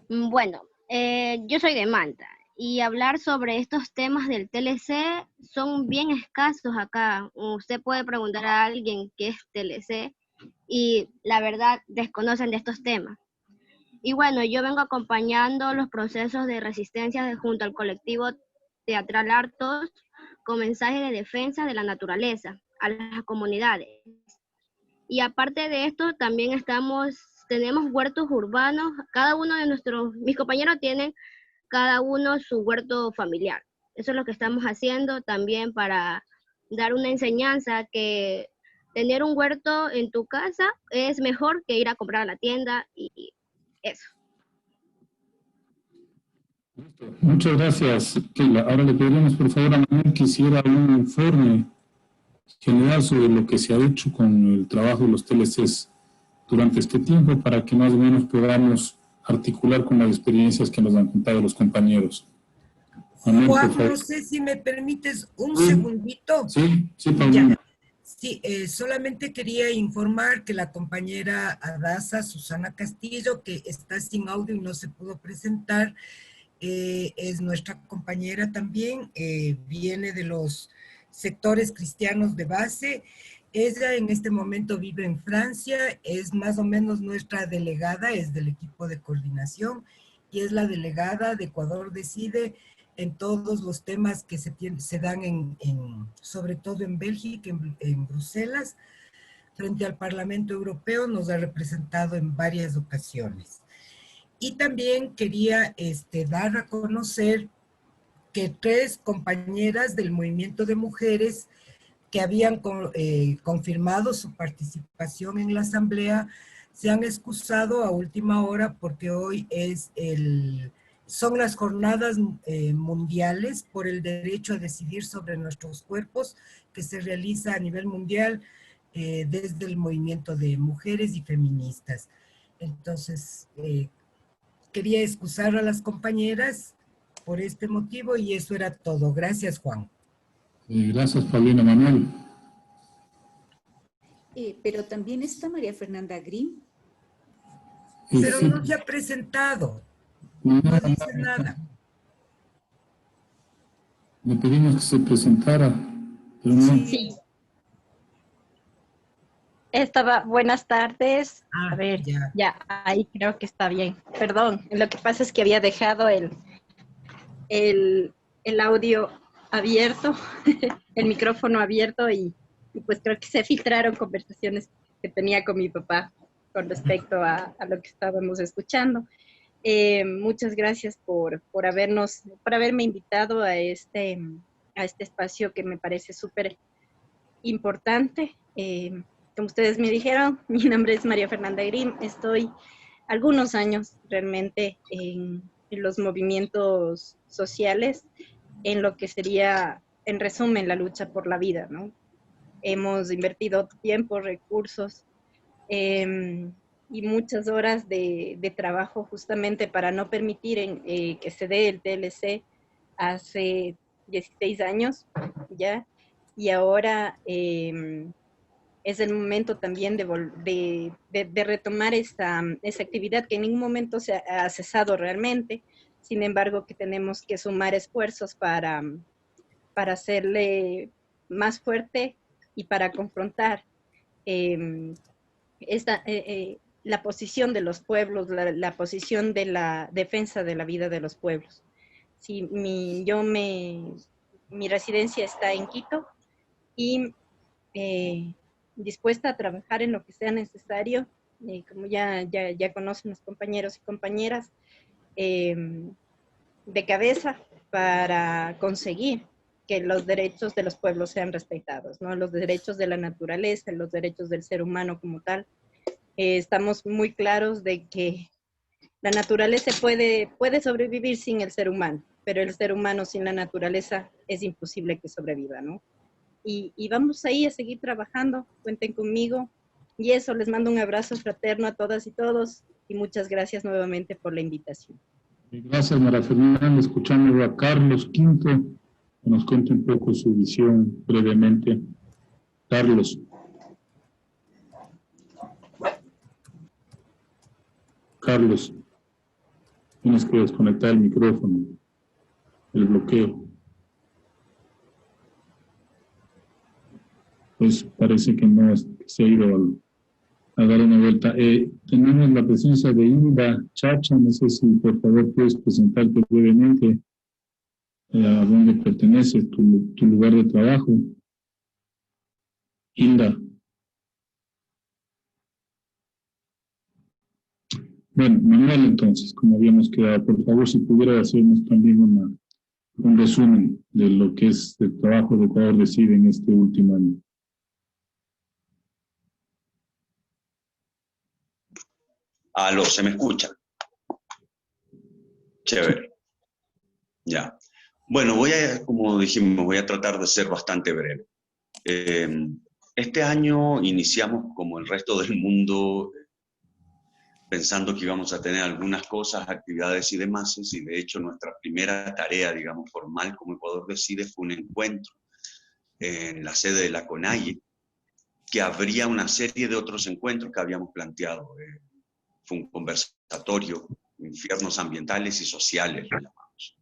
Bueno, yo soy de Manta y hablar sobre estos temas del TLC son bien escasos acá. Usted puede preguntar a alguien qué es TLC y la verdad desconocen de estos temas. Y bueno, yo vengo acompañando los procesos de resistencia junto al colectivo teatral Artos con mensajes de defensa de la naturaleza a las comunidades. Y aparte de esto, también tenemos huertos urbanos. Cada uno de mis compañeros tienen cada uno su huerto familiar. Eso es lo que estamos haciendo también para dar una enseñanza que tener un huerto en tu casa es mejor que ir a comprar a la tienda y eso. Muchas gracias, Keila. Ahora le pedimos por favor a Manuel que hiciera un informe general sobre lo que se ha hecho con el trabajo de los TLCs durante este tiempo para que más o menos podamos articular con las experiencias que nos han contado los compañeros. Manuel, Juan, no sé si me permites un segundito. Sí, Paulina. Sí, solamente quería informar que la compañera Adasa, Susana Castillo, que está sin audio y no se pudo presentar, es nuestra compañera también, viene de los sectores cristianos de base. Ella en este momento vive en Francia, es más o menos nuestra delegada, es del equipo de coordinación y es la delegada de Ecuador Decide en todos los temas que se dan sobre todo en Bélgica, en Bruselas, frente al Parlamento Europeo, nos ha representado en varias ocasiones. Y también quería dar a conocer que 3 compañeras del movimiento de mujeres que habían confirmado su participación en la asamblea se han excusado a última hora porque hoy son las jornadas mundiales por el derecho a decidir sobre nuestros cuerpos que se realiza a nivel mundial desde el movimiento de mujeres y feministas. Entonces, quería excusar a las compañeras por este motivo y eso era todo. Gracias, Juan. Gracias, Paulina. Manuel. Pero también está María Fernanda Grimm. Pero sí, no se ha presentado. No dice nada. Le pedimos que se presentara, pero no. Sí. Buenas tardes. A ver, ya, ahí creo que está bien. Perdón, lo que pasa es que había dejado el audio abierto, el micrófono abierto y pues creo que se filtraron conversaciones que tenía con mi papá con respecto a lo que estábamos escuchando. Muchas gracias por haberme invitado a este espacio que me parece súper importante. Como ustedes me dijeron, mi nombre es María Fernanda Grimm, estoy algunos años realmente en los movimientos sociales, en lo que sería, en resumen, la lucha por la vida, ¿no? Hemos invertido tiempo, recursos y muchas horas de trabajo justamente para no permitir que se dé el TLC hace 16 años, ¿ya? Y ahora es el momento también de retomar esa actividad que en ningún momento se ha cesado realmente, sin embargo que tenemos que sumar esfuerzos para hacerle más fuerte y para confrontar la posición de los pueblos, la posición de la defensa de la vida de los pueblos. Sí, mi residencia está en Quito y dispuesta a trabajar en lo que sea necesario, como ya conocen los compañeros y compañeras, de cabeza para conseguir que los derechos de los pueblos sean respetados, ¿no? Los derechos de la naturaleza, los derechos del ser humano como tal. Estamos muy claros de que la naturaleza puede sobrevivir sin el ser humano, pero el ser humano sin la naturaleza es imposible que sobreviva, ¿no? Y vamos ahí a seguir trabajando, cuenten conmigo. Y eso, les mando un abrazo fraterno a todas y todos y muchas gracias nuevamente por la invitación. Gracias, María Fernanda. Escuchando a Carlos Quinto, que nos cuente un poco su visión brevemente. Carlos. Carlos, tienes que desconectar el micrófono, el bloqueo. Pues parece que no se ha ido a dar una vuelta. Tenemos la presencia de Hilda Chacha, no sé si por favor puedes presentarte brevemente a dónde pertenece tu lugar de trabajo. Hilda. Bueno, Manuel, entonces, como habíamos quedado, por favor, si pudiera hacernos también un resumen de lo que es el trabajo de Ecuador Decide en este último año. Aló, ¿se me escucha? Chévere. Ya. Bueno, como dijimos, voy a tratar de ser bastante breve. Este año iniciamos como el resto del mundo pensando que íbamos a tener algunas cosas, actividades y demás, y de hecho nuestra primera tarea, digamos, formal como Ecuador Decide fue un encuentro en la sede de la CONAIE, que habría una serie de otros encuentros que habíamos planteado. Fue un conversatorio, infiernos ambientales y sociales, lo llamamos.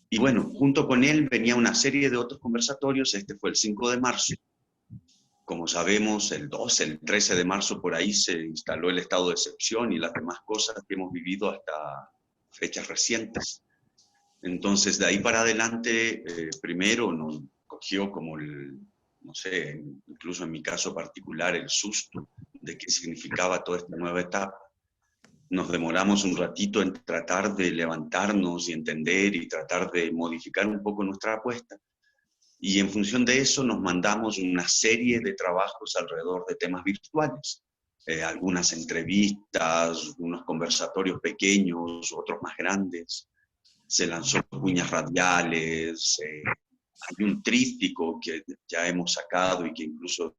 Y bueno, junto con él venía una serie de otros conversatorios. Este fue el 5 de marzo. Como sabemos, el 12, el 13 de marzo por ahí se instaló el estado de excepción y las demás cosas que hemos vivido hasta fechas recientes. Entonces, de ahí para adelante, primero nos cogió como no sé, incluso en mi caso particular, el susto de qué significaba toda esta nueva etapa. Nos demoramos un ratito en tratar de levantarnos y entender y tratar de modificar un poco nuestra apuesta. Y en función de eso nos mandamos una serie de trabajos alrededor de temas virtuales. Algunas entrevistas, unos conversatorios pequeños, otros más grandes. Se lanzó cuñas radiales. Hay un tríptico que ya hemos sacado y que incluso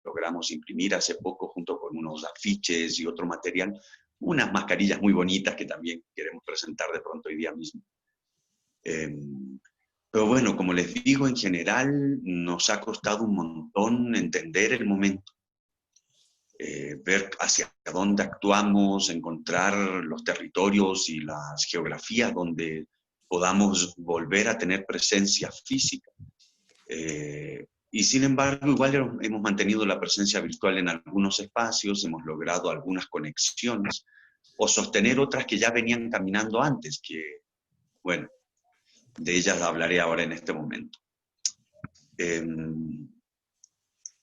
logramos imprimir hace poco junto con unos afiches y otro material. Unas mascarillas muy bonitas que también queremos presentar de pronto hoy día mismo. Pero bueno, como les digo, en general nos ha costado un montón entender el momento, ver hacia dónde actuamos, encontrar los territorios y las geografías donde podamos volver a tener presencia física. Y sin embargo, igual hemos mantenido la presencia virtual en algunos espacios, hemos logrado algunas conexiones, o sostener otras que ya venían caminando antes, que, bueno, de ellas hablaré ahora en este momento.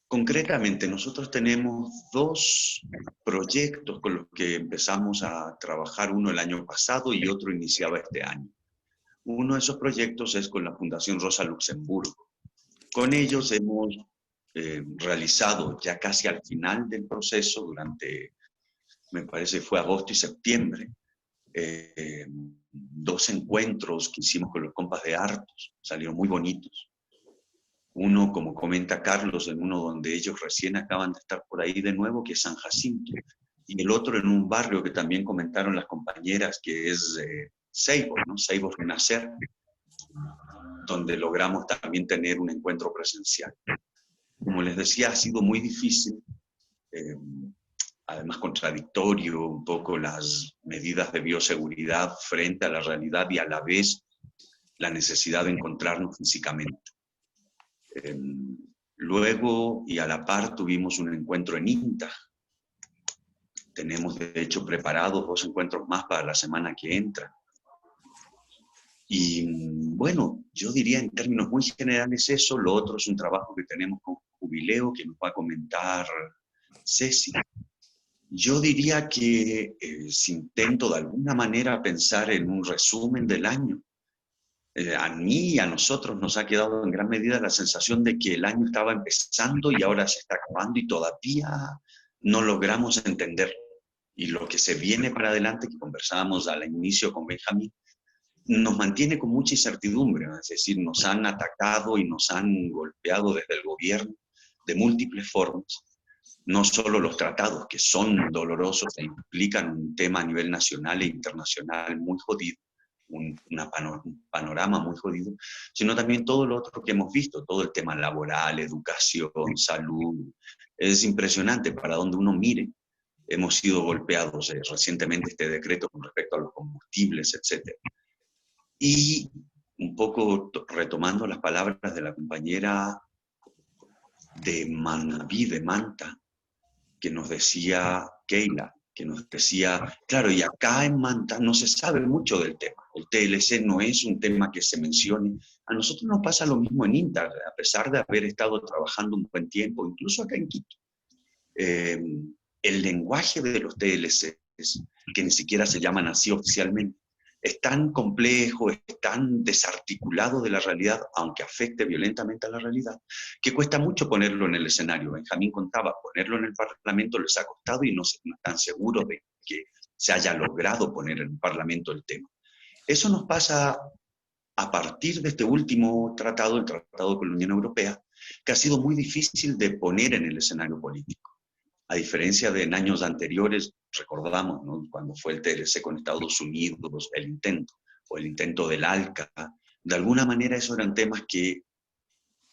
Concretamente, nosotros tenemos 2 proyectos con los que empezamos a trabajar, uno el año pasado y otro iniciaba este año. Uno de esos proyectos es con la Fundación Rosa Luxemburgo. Con ellos hemos realizado ya casi al final del proceso, durante, me parece fue agosto y septiembre, 2 encuentros que hicimos con los compas de Artos, salieron muy bonitos. Uno, como comenta Carlos, en uno donde ellos recién acaban de estar por ahí de nuevo, que es San Jacinto, y el otro en un barrio que también comentaron las compañeras, que es Seibos, ¿no? Seibos Renacer, donde logramos también tener un encuentro presencial. Como les decía, ha sido muy difícil, además contradictorio un poco las medidas de bioseguridad frente a la realidad y a la vez la necesidad de encontrarnos físicamente. Luego, y a la par, tuvimos un encuentro en INTA. Tenemos, de hecho, preparados 2 encuentros más para la semana que entra. Y bueno, yo diría en términos muy generales eso. Lo otro es un trabajo que tenemos con Jubileo, que nos va a comentar Ceci. Yo diría que si intento de alguna manera pensar en un resumen del año, a mí y a nosotros nos ha quedado en gran medida la sensación de que el año estaba empezando y ahora se está acabando y todavía no logramos entender. Y lo que se viene para adelante, que conversábamos al inicio con Benjamín, nos mantiene con mucha incertidumbre, es decir, nos han atacado y nos han golpeado desde el gobierno de múltiples formas. No solo los tratados, que son dolorosos e implican un tema a nivel nacional e internacional muy jodido, un panorama muy jodido, sino también todo lo otro que hemos visto, todo el tema laboral, educación, salud. Es impresionante para donde uno mire. Hemos sido golpeados recientemente este decreto con respecto a los combustibles, etc. Y un poco retomando las palabras de la compañera de Manabí, de Manta, que nos decía Keila, que nos decía, claro, y acá en Manta no se sabe mucho del tema. El TLC no es un tema que se mencione. A nosotros nos pasa lo mismo en INTA, a pesar de haber estado trabajando un buen tiempo, incluso acá en Quito. El lenguaje de los TLCs, que ni siquiera se llaman así oficialmente, es tan complejo, es tan desarticulado de la realidad, aunque afecte violentamente a la realidad, que cuesta mucho ponerlo en el escenario. Benjamín contaba, ponerlo en el Parlamento les ha costado y no están seguros de que se haya logrado poner en el Parlamento el tema. Eso nos pasa a partir de este último tratado, el tratado con la Unión Europea, que ha sido muy difícil de poner en el escenario político. A diferencia de en años anteriores, recordamos, ¿no?, cuando fue el TLC con Estados Unidos, el intento del ALCA, de alguna manera esos eran temas que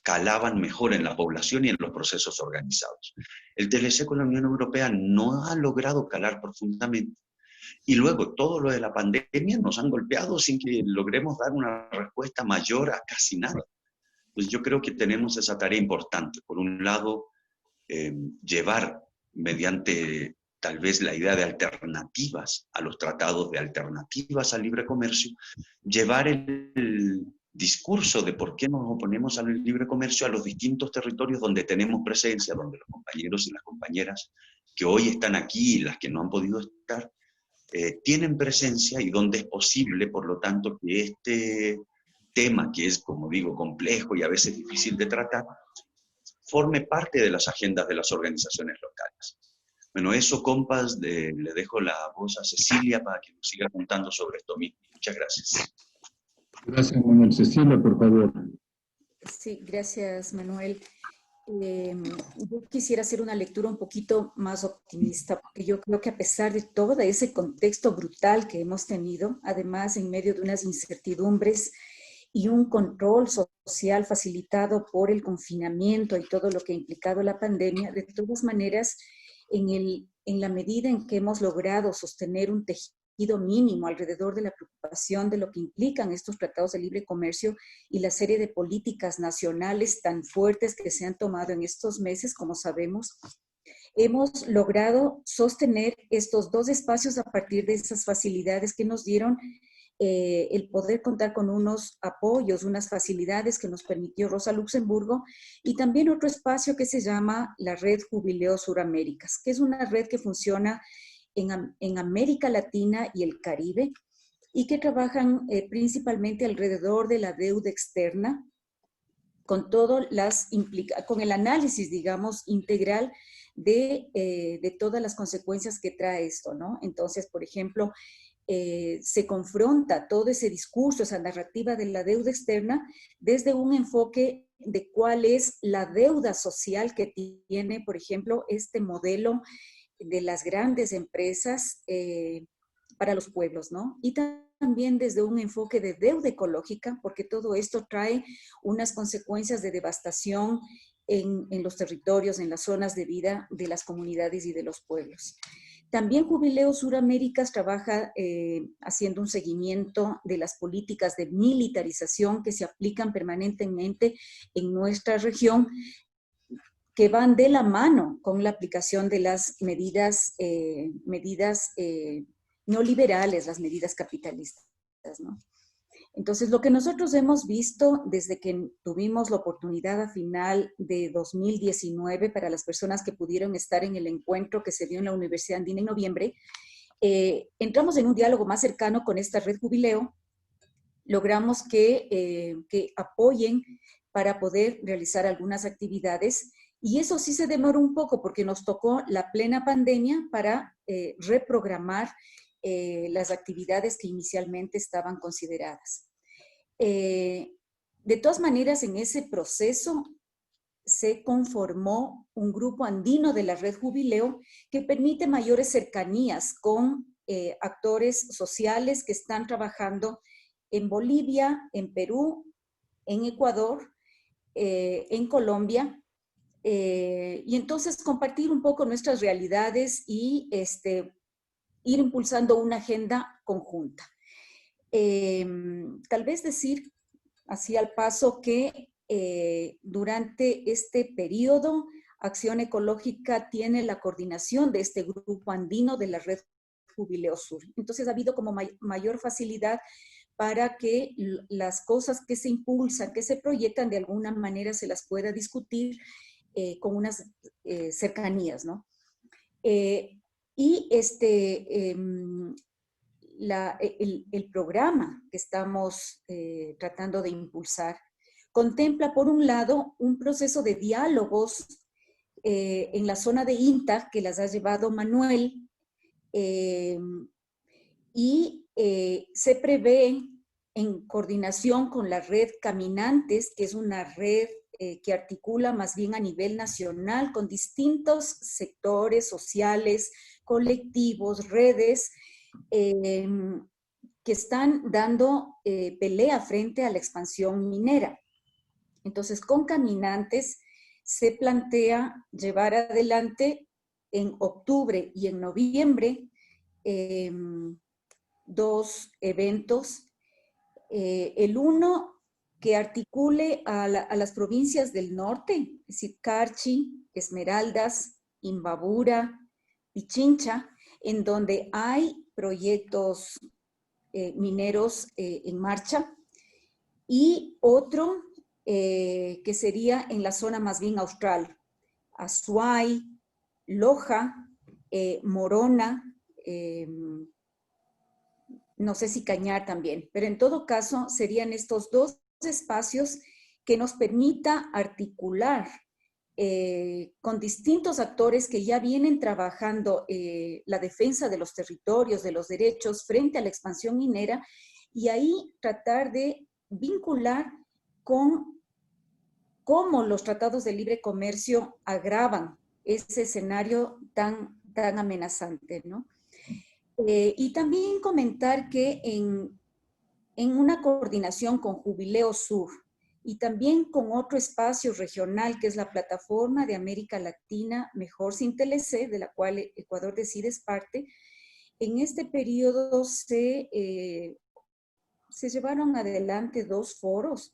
calaban mejor en la población y en los procesos organizados. El TLC con la Unión Europea no ha logrado calar profundamente. Y luego todo lo de la pandemia nos han golpeado sin que logremos dar una respuesta mayor a casi nada. Pues yo creo que tenemos esa tarea importante. Por un lado, llevar mediante tal vez la idea de alternativas a los tratados, de alternativas al libre comercio, llevar el discurso de por qué nos oponemos al libre comercio a los distintos territorios donde tenemos presencia, donde los compañeros y las compañeras que hoy están aquí y las que no han podido estar, tienen presencia, y donde es posible, por lo tanto, que este tema, que es, como digo, complejo y a veces difícil de tratar, forme parte de las agendas de las organizaciones locales. Bueno, eso, compas, le dejo la voz a Cecilia para que nos siga contando sobre esto mismo. Muchas gracias. Gracias, Manuel. Cecilia, por favor. Sí, gracias, Manuel. Yo quisiera hacer una lectura un poquito más optimista, porque yo creo que a pesar de todo ese contexto brutal que hemos tenido, además en medio de unas incertidumbres y un control social facilitado por el confinamiento y todo lo que ha implicado la pandemia, de todas maneras, en la medida en que hemos logrado sostener un tejido sentido mínimo alrededor de la preocupación de lo que implican estos tratados de libre comercio y la serie de políticas nacionales tan fuertes que se han tomado en estos meses, como sabemos, hemos logrado sostener estos dos espacios a partir de esas facilidades que nos dieron el poder contar con unos apoyos, unas facilidades que nos permitió Rosa Luxemburgo, y también otro espacio que se llama la Red Jubileo Suraméricas, que es una red que funciona en América Latina y el Caribe, y que trabajan principalmente alrededor de la deuda externa, con con el análisis, digamos, integral de todas las consecuencias que trae esto, ¿no? Entonces, por ejemplo, se confronta todo ese discurso, esa narrativa de la deuda externa desde un enfoque de cuál es la deuda social que tiene, por ejemplo, este modelo de las grandes empresas para los pueblos, ¿no? Y también desde un enfoque de deuda ecológica, porque todo esto trae unas consecuencias de devastación en los territorios, en las zonas de vida de las comunidades y de los pueblos. También Jubileo Suraméricas trabaja haciendo un seguimiento de las políticas de militarización que se aplican permanentemente en nuestra región, que van de la mano con la aplicación de las medidas neoliberales, las medidas capitalistas, ¿no? Entonces, lo que nosotros hemos visto desde que tuvimos la oportunidad a final de 2019, para las personas que pudieron estar en el encuentro que se dio en la Universidad Andina en noviembre, entramos en un diálogo más cercano con esta Red Jubileo, logramos que apoyen para poder realizar algunas actividades, y eso sí se demoró un poco porque nos tocó la plena pandemia para reprogramar las actividades que inicialmente estaban consideradas. De todas maneras, en ese proceso se conformó un grupo andino de la Red Jubileo que permite mayores cercanías con actores sociales que están trabajando en Bolivia, en Perú, en Ecuador, en Colombia, y entonces compartir un poco nuestras realidades y ir impulsando una agenda conjunta. Tal vez decir así al paso que durante este periodo Acción Ecológica tiene la coordinación de este grupo andino de la Red Jubileo Sur. Entonces ha habido como mayor facilidad para que las cosas que se impulsan, que se proyectan, de alguna manera se las pueda discutir con unas cercanías, ¿no? Y el programa que estamos tratando de impulsar contempla, por un lado, un proceso de diálogos en la zona de INTA, que las ha llevado Manuel, y se prevé, en coordinación con la red Caminantes, que es una red que articula más bien a nivel nacional con distintos sectores sociales, colectivos, redes, que están dando pelea frente a la expansión minera. Entonces, con Caminantes se plantea llevar adelante en octubre y en noviembre dos eventos. El uno que articule a las provincias del norte, es decir, Carchi, Esmeraldas, Imbabura, Pichincha, en donde hay proyectos mineros en marcha, y otro que sería en la zona más bien austral, Azuay, Loja, Morona, no sé si Cañar también, pero en todo caso serían estos dos espacios que nos permita articular con distintos actores que ya vienen trabajando la defensa de los territorios, de los derechos frente a la expansión minera, y ahí tratar de vincular con cómo los tratados de libre comercio agravan ese escenario tan amenazante, ¿no? Y también comentar que en una coordinación con Jubileo Sur y también con otro espacio regional que es la Plataforma de América Latina Mejor Sin TLC, de la cual Ecuador Decide es parte, En este periodo se llevaron adelante dos foros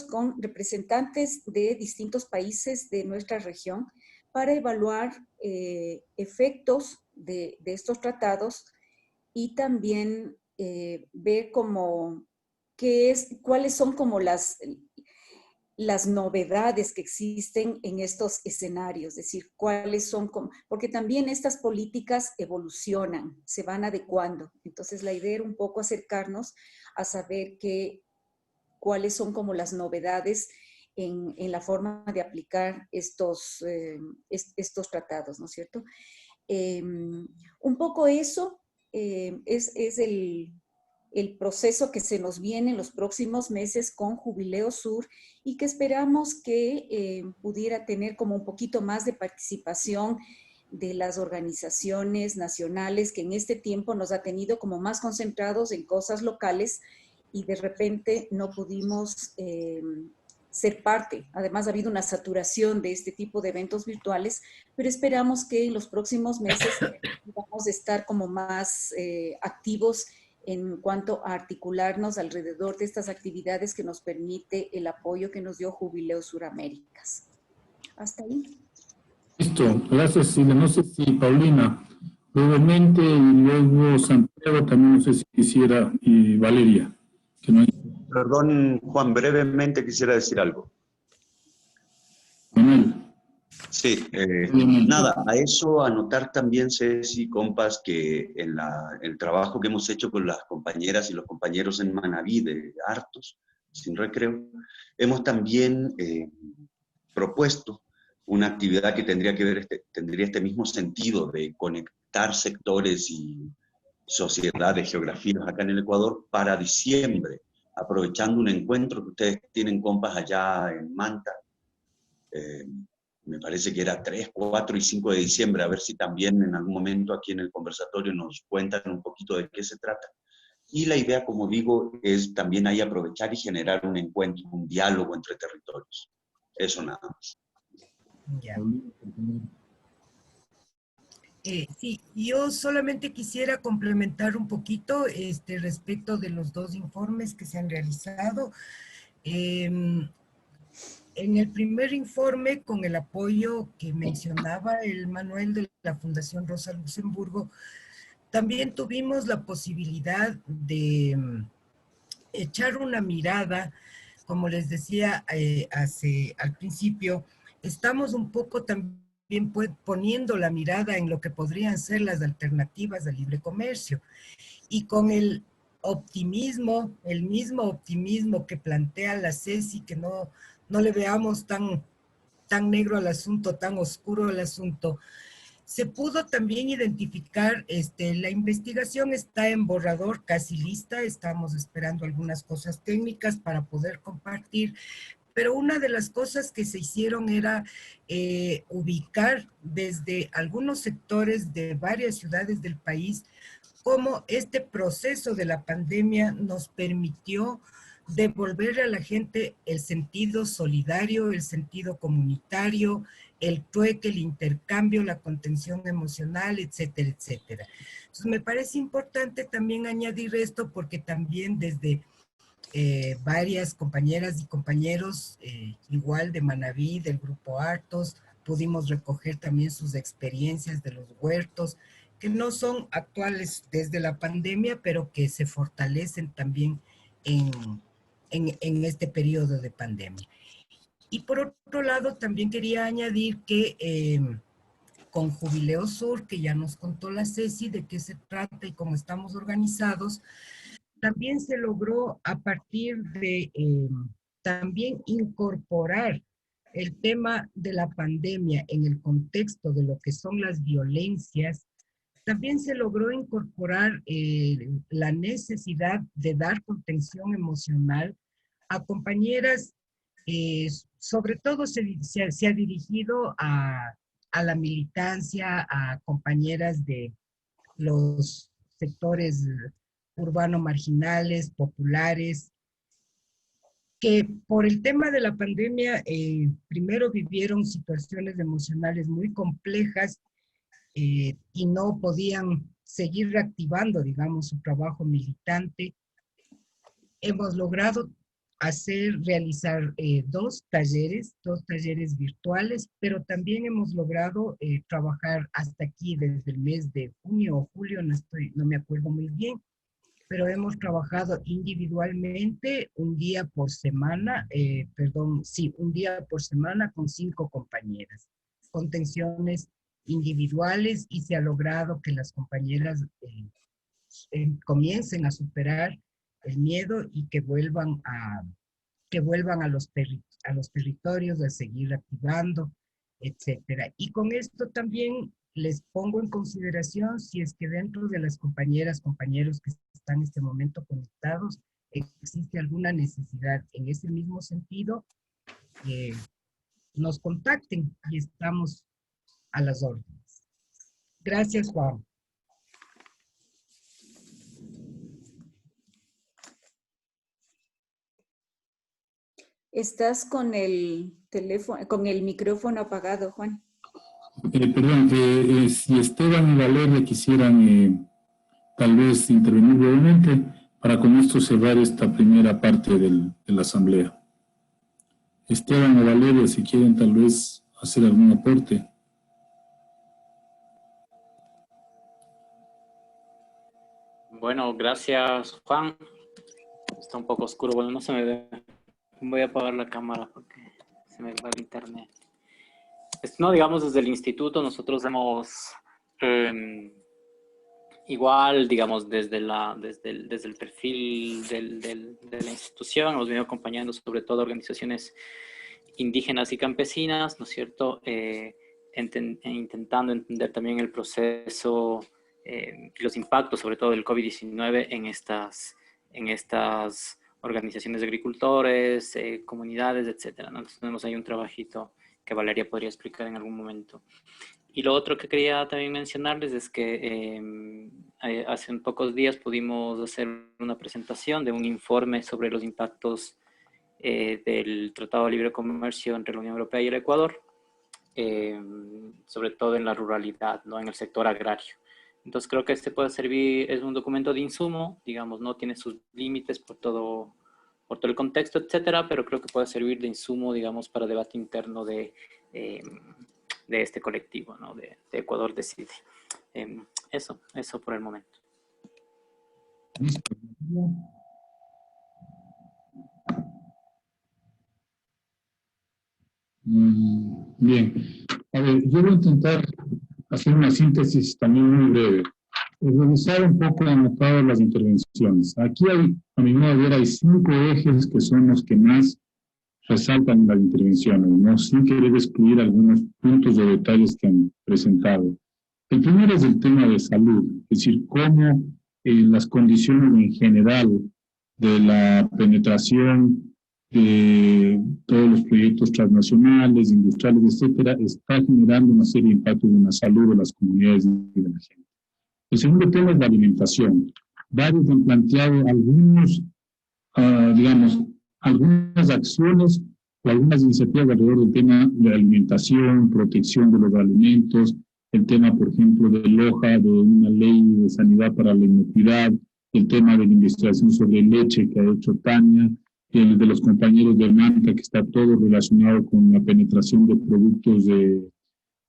con representantes de distintos países de nuestra región para evaluar efectos de estos tratados y también ver cuáles son como las novedades que existen en estos escenarios, es decir, cuáles son, porque también estas políticas evolucionan, se van adecuando. Entonces la idea era un poco acercarnos a saber cuáles son como las novedades en la forma de aplicar estos tratados, ¿no es cierto? Un poco eso es el proceso que se nos viene en los próximos meses con Jubileo Sur y que esperamos que pudiera tener como un poquito más de participación de las organizaciones nacionales que en este tiempo nos ha tenido como más concentrados en cosas locales y de repente no pudimos ser parte. Además ha habido una saturación de este tipo de eventos virtuales, pero esperamos que en los próximos meses vamos a estar como más activos en cuanto a articularnos alrededor de estas actividades que nos permite el apoyo que nos dio Jubileo Suraméricas. Hasta ahí. Listo, gracias Silvia. No sé si Paulina, brevemente, y luego Santiago también, no sé si quisiera, y Valeria. Que no hay... Perdón, Juan, brevemente quisiera decir algo. Manuel. Sí, nada, a eso anotar también, Ceci, compas, que en el trabajo que hemos hecho con las compañeras y los compañeros en Manaví de Artos, sin recreo, hemos también propuesto una actividad que tendría este mismo sentido de conectar sectores y sociedades, geografías acá en el Ecuador para diciembre, aprovechando un encuentro que ustedes tienen, compas, allá en Manta. Me parece que era 3, 4 y 5 de diciembre, a ver si también en algún momento aquí en el conversatorio nos cuentan un poquito de qué se trata. Y la idea, como digo, es también ahí aprovechar y generar un encuentro, un diálogo entre territorios. Eso nada más. Ya. Sí, yo solamente quisiera complementar un poquito respecto de los dos informes que se han realizado. En el primer informe, con el apoyo que mencionaba el Manuel de la Fundación Rosa Luxemburgo, también tuvimos la posibilidad de echar una mirada, como les decía al principio, estamos un poco también poniendo la mirada en lo que podrían ser las alternativas al libre comercio. Y con el optimismo, el mismo optimismo que plantea la Ceci, que no le veamos tan negro al asunto, tan oscuro al asunto, se pudo también identificar, la investigación está en borrador, casi lista, estamos esperando algunas cosas técnicas para poder compartir, pero una de las cosas que se hicieron era ubicar desde algunos sectores de varias ciudades del país cómo este proceso de la pandemia nos permitió devolverle a la gente el sentido solidario, el sentido comunitario, el trueque, el intercambio, la contención emocional, etcétera, etcétera. Entonces me parece importante también añadir esto porque también desde varias compañeras y compañeros, igual de Manaví, del Grupo Artos, pudimos recoger también sus experiencias de los huertos, que no son actuales desde la pandemia, pero que se fortalecen también en este periodo de pandemia. Y por otro lado, también quería añadir que con Jubileo Sur, que ya nos contó la Ceci de qué se trata y cómo estamos organizados, también se logró a partir de también incorporar el tema de la pandemia en el contexto de lo que son las violencias. También se logró incorporar la necesidad de dar contención emocional a compañeras, sobre todo se ha dirigido a la militancia, a compañeras de los sectores urbano marginales, populares, que por el tema de la pandemia primero vivieron situaciones emocionales muy complejas y no podían seguir reactivando, digamos, su trabajo militante, hemos logrado realizar dos talleres virtuales, pero también hemos logrado trabajar hasta aquí desde el mes de junio o julio, no me acuerdo muy bien, pero hemos trabajado individualmente un día por semana, un día por semana con 5 compañeras, con tensiones individuales, y se ha logrado que las compañeras comiencen a superar el miedo y que vuelvan a los territorios, a seguir activando, etcétera. Y con esto también les pongo en consideración, si es que dentro de las compañeras, compañeros que están en este momento conectados, existe alguna necesidad en ese mismo sentido, nos contacten y estamos a las órdenes. Gracias, Juan. Estás con el teléfono, con el micrófono apagado, Juan. Perdón, si Esteban y Valeria quisieran tal vez intervenir brevemente para con esto cerrar esta primera parte de la asamblea. Esteban o Valeria, si quieren tal vez hacer algún aporte. Bueno, gracias, Juan. Está un poco oscuro, bueno, no se me ve. Voy a apagar la cámara porque se me va el internet. No, digamos, desde el instituto nosotros hemos, igual, digamos, desde el perfil de la institución, hemos venido acompañando sobre todo organizaciones indígenas y campesinas, ¿no es cierto? Intentando entender también el proceso y los impactos, sobre todo del COVID-19 en estas organizaciones de agricultores, comunidades, etcétera, ¿no? Entonces tenemos ahí un trabajito que Valeria podría explicar en algún momento. Y lo otro que quería también mencionarles es que hace un pocos días pudimos hacer una presentación de un informe sobre los impactos del Tratado de Libre Comercio entre la Unión Europea y el Ecuador, sobre todo en la ruralidad, ¿no? En el sector agrario. Entonces creo que este puede servir, es un documento de insumo, digamos, no tiene sus límites por todo el contexto, etcétera, pero creo que puede servir de insumo, digamos, para debate interno de este colectivo, ¿no? De Ecuador Decide. Eso por el momento. Bien. A ver, yo voy a intentar hacer una síntesis también muy breve. Revisar un poco anotado las intervenciones. Aquí a mi modo de ver, hay 5 ejes que son los que más resaltan en las intervenciones, ¿no? Sin querer excluir algunos puntos o detalles que han presentado. El primero es el tema de salud, es decir, cómo las condiciones en general de la penetración de todos los proyectos transnacionales, industriales, etcétera, está generando una serie de impactos en la salud de las comunidades y de la gente. El segundo tema es la alimentación. Varios han planteado algunas acciones o algunas iniciativas alrededor del tema de la alimentación, protección de los alimentos, el tema, por ejemplo, de Loja, de una ley de sanidad para la inocuidad, el tema de la investigación sobre leche que ha hecho Tania, el de los compañeros de Manta, que está todo relacionado con la penetración de productos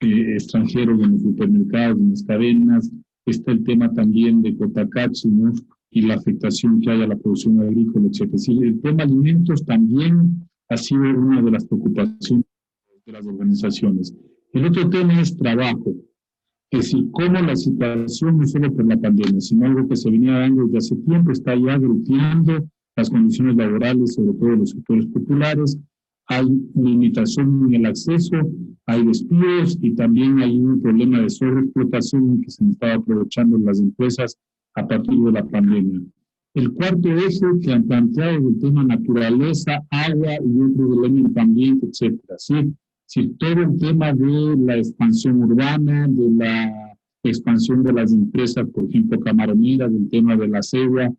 extranjeros en los supermercados, en las cadenas. Está el tema también de Cotacachi, ¿no? Y la afectación que hay a la producción agrícola, etc. Es decir, el tema alimentos también ha sido una de las preocupaciones de las organizaciones. El otro tema es trabajo. Es decir, cómo la situación, no solo por la pandemia, sino algo que se venía dando desde hace tiempo, está ya golpeando las condiciones laborales, sobre todo en los sectores populares. Hay limitación en el acceso, hay despidos y también hay un problema de sobreexplotación que se estaba aprovechando las empresas a partir de la pandemia. El cuarto eje que han planteado es el tema naturaleza, agua y otros elementos ambiente, etcétera. ¿Sí? Todo el tema de la expansión urbana, de la expansión de las empresas, por ejemplo, camaroneras, del tema de la cebra,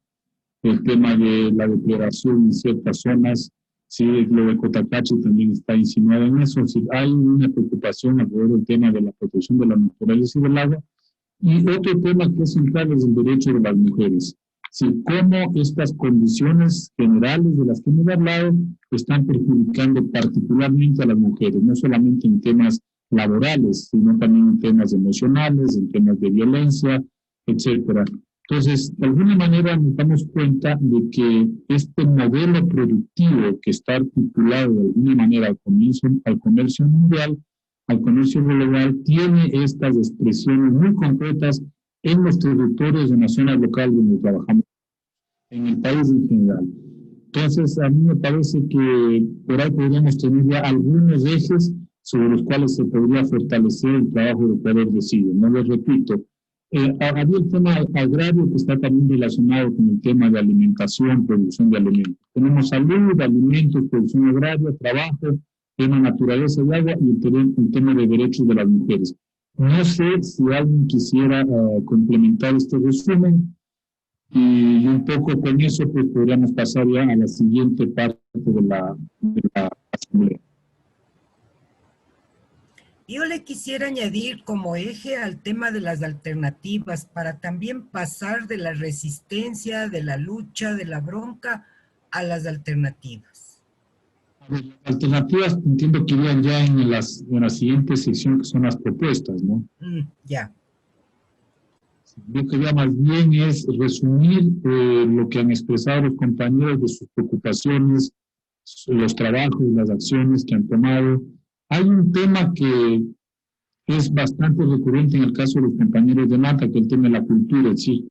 el tema de la depredación en ciertas zonas Sí, lo de Cotacachi también está insinuado en eso. Sí, hay una preocupación alrededor del tema de la protección de la naturaleza y del agua. Y otro tema que es central es el derecho de las mujeres. Sí, cómo estas condiciones generales de las que hemos hablado están perjudicando particularmente a las mujeres, no solamente en temas laborales, sino también en temas emocionales, en temas de violencia, etcétera. Entonces, de alguna manera nos damos cuenta de que este modelo productivo que está articulado de alguna manera al comercio mundial, al comercio global, tiene estas expresiones muy concretas en los territorios de la zona local donde trabajamos, en el país en general. Entonces, a mí me parece que por ahí podríamos tener ya algunos ejes sobre los cuales se podría fortalecer el trabajo de Ecuador Decide. No les repito, había el tema agrario que está también relacionado con el tema de alimentación, producción de alimentos. Tenemos salud, alimentos, producción agraria, trabajo, tema naturaleza y agua y el tema de derechos de las mujeres. No sé si alguien quisiera complementar este resumen y un poco con eso pues podríamos pasar ya a la siguiente parte de la asamblea. Yo le quisiera añadir como eje al tema de las alternativas para también pasar de la resistencia, de la lucha, de la bronca a las alternativas. Las alternativas entiendo que irían ya en la siguiente sección que son las propuestas, ¿no? Ya. Yo quería más bien es resumir lo que han expresado los compañeros de sus preocupaciones, los trabajos, las acciones que han tomado. Hay un tema que es bastante recurrente en el caso de los compañeros de Manta, que es el tema de la cultura, es decir,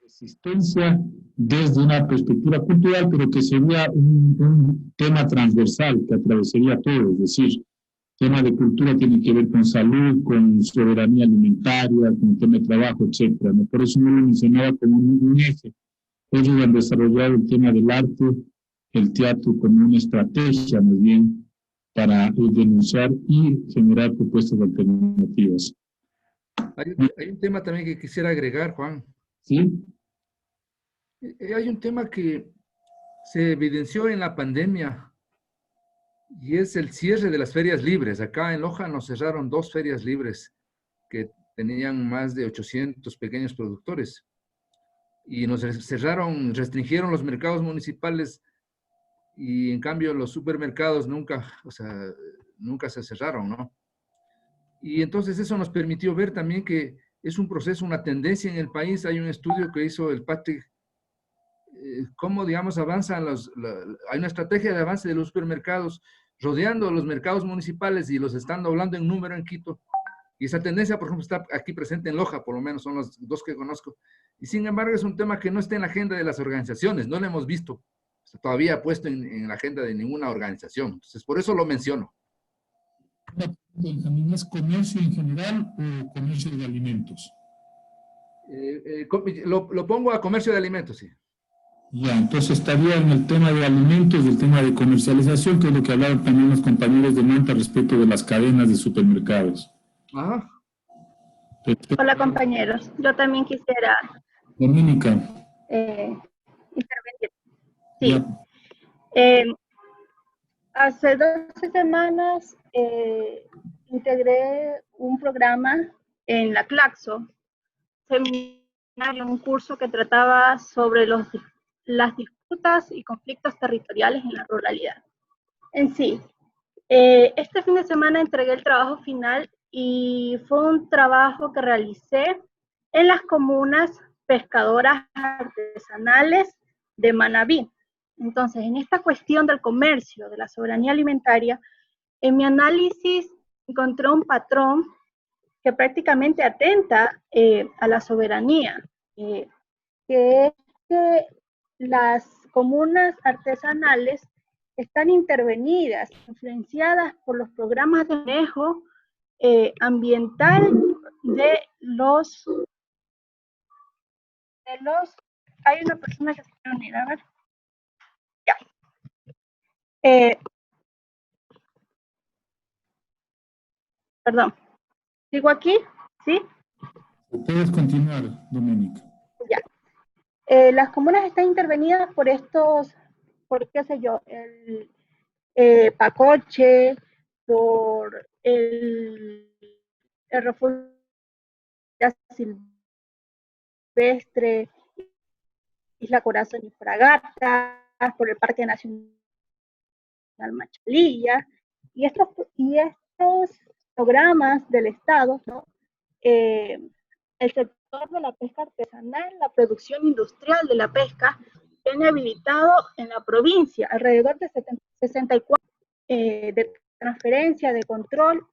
resistencia desde una perspectiva cultural, pero que sería un tema transversal que atravesaría todo, es decir, el tema de cultura tiene que ver con salud, con soberanía alimentaria, con el tema de trabajo, etcétera, ¿no? Por eso no lo mencionaba como un eje. Ellos han desarrollado el tema del arte, el teatro como una estrategia, más bien, para denunciar y generar propuestas alternativas. Hay un tema también que quisiera agregar, Juan. ¿Sí? Hay un tema que se evidenció en la pandemia y es el cierre de las ferias libres. Acá en Loja nos cerraron 2 ferias libres que tenían más de 800 pequeños productores y nos cerraron, restringieron los mercados municipales y en cambio los supermercados nunca se cerraron, ¿no? Y entonces eso nos permitió ver también que es un proceso, una tendencia en el país. Hay un estudio que hizo el Patrick, cómo, digamos, hay una estrategia de avance de los supermercados rodeando los mercados municipales y los están doblando en número en Quito. Y esa tendencia, por ejemplo, está aquí presente en Loja, por lo menos son los 2 que conozco. Y sin embargo es un tema que no está en la agenda de las organizaciones, no lo hemos visto todavía puesto en la agenda de ninguna organización. Entonces, por eso lo menciono. Benjamín, ¿es comercio en general o comercio de alimentos? Lo pongo a comercio de alimentos, sí. Ya, entonces estaría en el tema de alimentos y el tema de comercialización, que es lo que hablaban también los compañeros de Manta respecto de las cadenas de supermercados. Ajá. Hola compañeros, yo también quisiera Dominica. Intervenir. Sí. Hace 12 semanas integré un programa en la Claxo, un curso que trataba sobre las disputas y conflictos territoriales en la ruralidad. En sí, este fin de semana entregué el trabajo final y fue un trabajo que realicé en las comunas pescadoras artesanales de Manabí. Entonces, en esta cuestión del comercio, de la soberanía alimentaria, en mi análisis encontré un patrón que prácticamente atenta a la soberanía, que es que las comunas artesanales están intervenidas, influenciadas por los programas de manejo ambiental de los... Hay una persona que se quiere unir, a ver. Ya. Perdón. ¿Sigo aquí? ¿Sí? Puedes continuar, Doménica. Ya. Las comunas están intervenidas por qué sé yo, Pacoche, por el refugio silvestre, Isla Corazón y Fragata, por el Parque Nacional Machalilla, y estos programas del Estado, ¿no? El sector de la pesca artesanal, la producción industrial de la pesca, tiene habilitado en la provincia alrededor de 64 de transferencia, de control,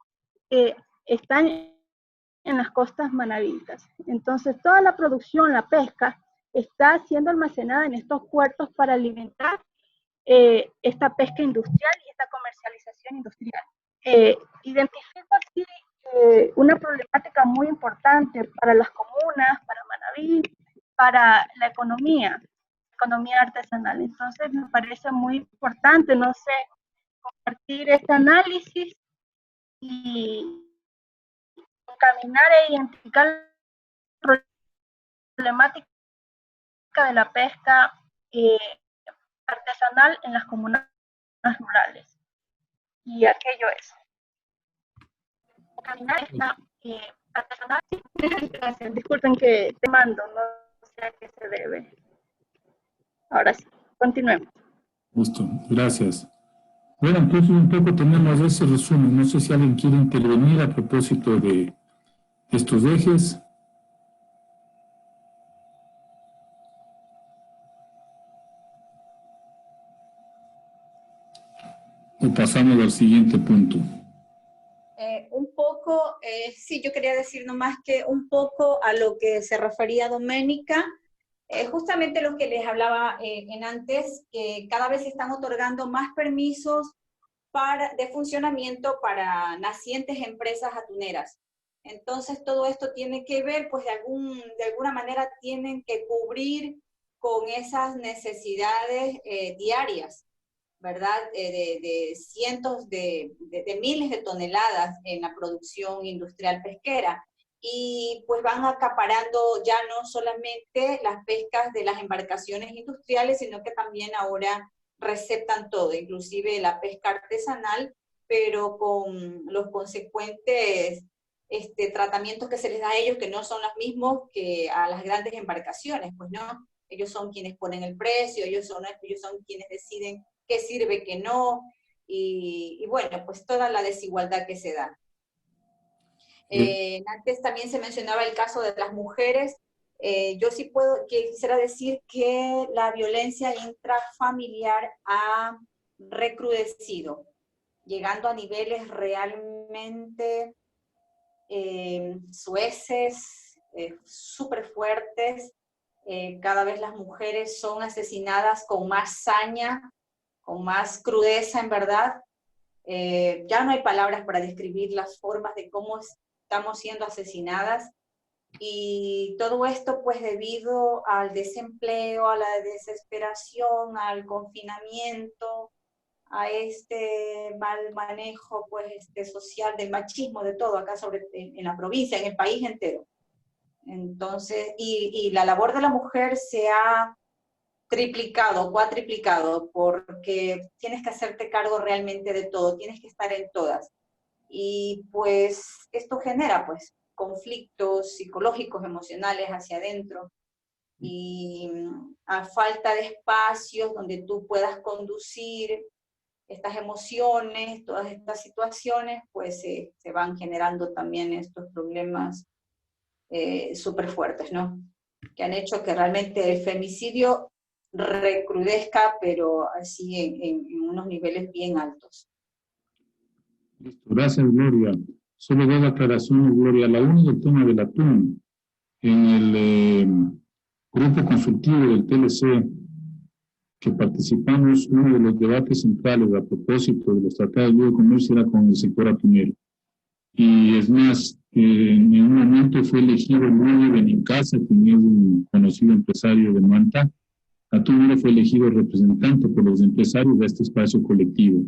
que están en las costas manavitas. Entonces, toda la producción, la pesca, está siendo almacenada en estos puertos para alimentar esta pesca industrial y esta comercialización industrial. Identifico así una problemática muy importante para las comunas, para Manabí, para la economía artesanal. Entonces, me parece muy importante, no sé, compartir este análisis y encaminar e identificar la problemática de la pesca artesanal en las comunas rurales. Y aquello es. Encaminar esta artesanal. Gracias, disculpen que te mando, no sé a qué se debe. Ahora sí, continuemos. Listo, gracias. Bueno, entonces un poco tenemos ese resumen. No sé si alguien quiere intervenir a propósito de estos ejes. O pasamos al siguiente punto. Un poco, sí, yo quería decir nomás que un poco a lo que se refería Doménica, justamente lo que les hablaba en antes, que cada vez se están otorgando más permisos de funcionamiento para nacientes empresas atuneras. Entonces todo esto tiene que ver, pues de alguna manera tienen que cubrir con esas necesidades diarias, ¿verdad? De cientos de miles de toneladas en la producción industrial pesquera. Y pues van acaparando ya no solamente las pescas de las embarcaciones industriales, sino que también ahora receptan todo, inclusive la pesca artesanal, pero con los consecuentes tratamientos que se les da a ellos, que no son los mismos que a las grandes embarcaciones, pues no, ellos son quienes ponen el precio, ellos son quienes deciden qué sirve, qué no, y bueno, pues toda la desigualdad que se da. Antes también se mencionaba el caso de las mujeres. Yo sí quisiera decir que la violencia intrafamiliar ha recrudecido, llegando a niveles realmente sueces, súper fuertes. Cada vez las mujeres son asesinadas con más saña, con más crudeza, en verdad. Ya no hay palabras para describir las formas de cómo estamos siendo asesinadas, y todo esto pues debido al desempleo, a la desesperación, al confinamiento, a este mal manejo pues social del machismo, de todo acá en la provincia, en el país entero. Entonces, y la labor de la mujer se ha triplicado, cuatriplicado, porque tienes que hacerte cargo realmente de todo, tienes que estar en todas. Y pues esto genera pues conflictos psicológicos, emocionales hacia adentro, y a falta de espacios donde tú puedas conducir estas emociones, todas estas situaciones, pues se van generando también estos problemas súper fuertes, ¿no? Que han hecho que realmente el femicidio recrudezca, pero así en unos niveles bien altos. Listo. Gracias, Gloria. Solo dos aclaraciones, Gloria. La una del tema del atún. En el grupo consultivo del TLC que participamos, uno de los debates centrales a propósito de los tratados de libre comercio era con el sector atunero. Y es más, en un momento fue elegido Luis Benincasa, quien es un conocido empresario de Manta. Atunero fue elegido representante por los empresarios de este espacio colectivo.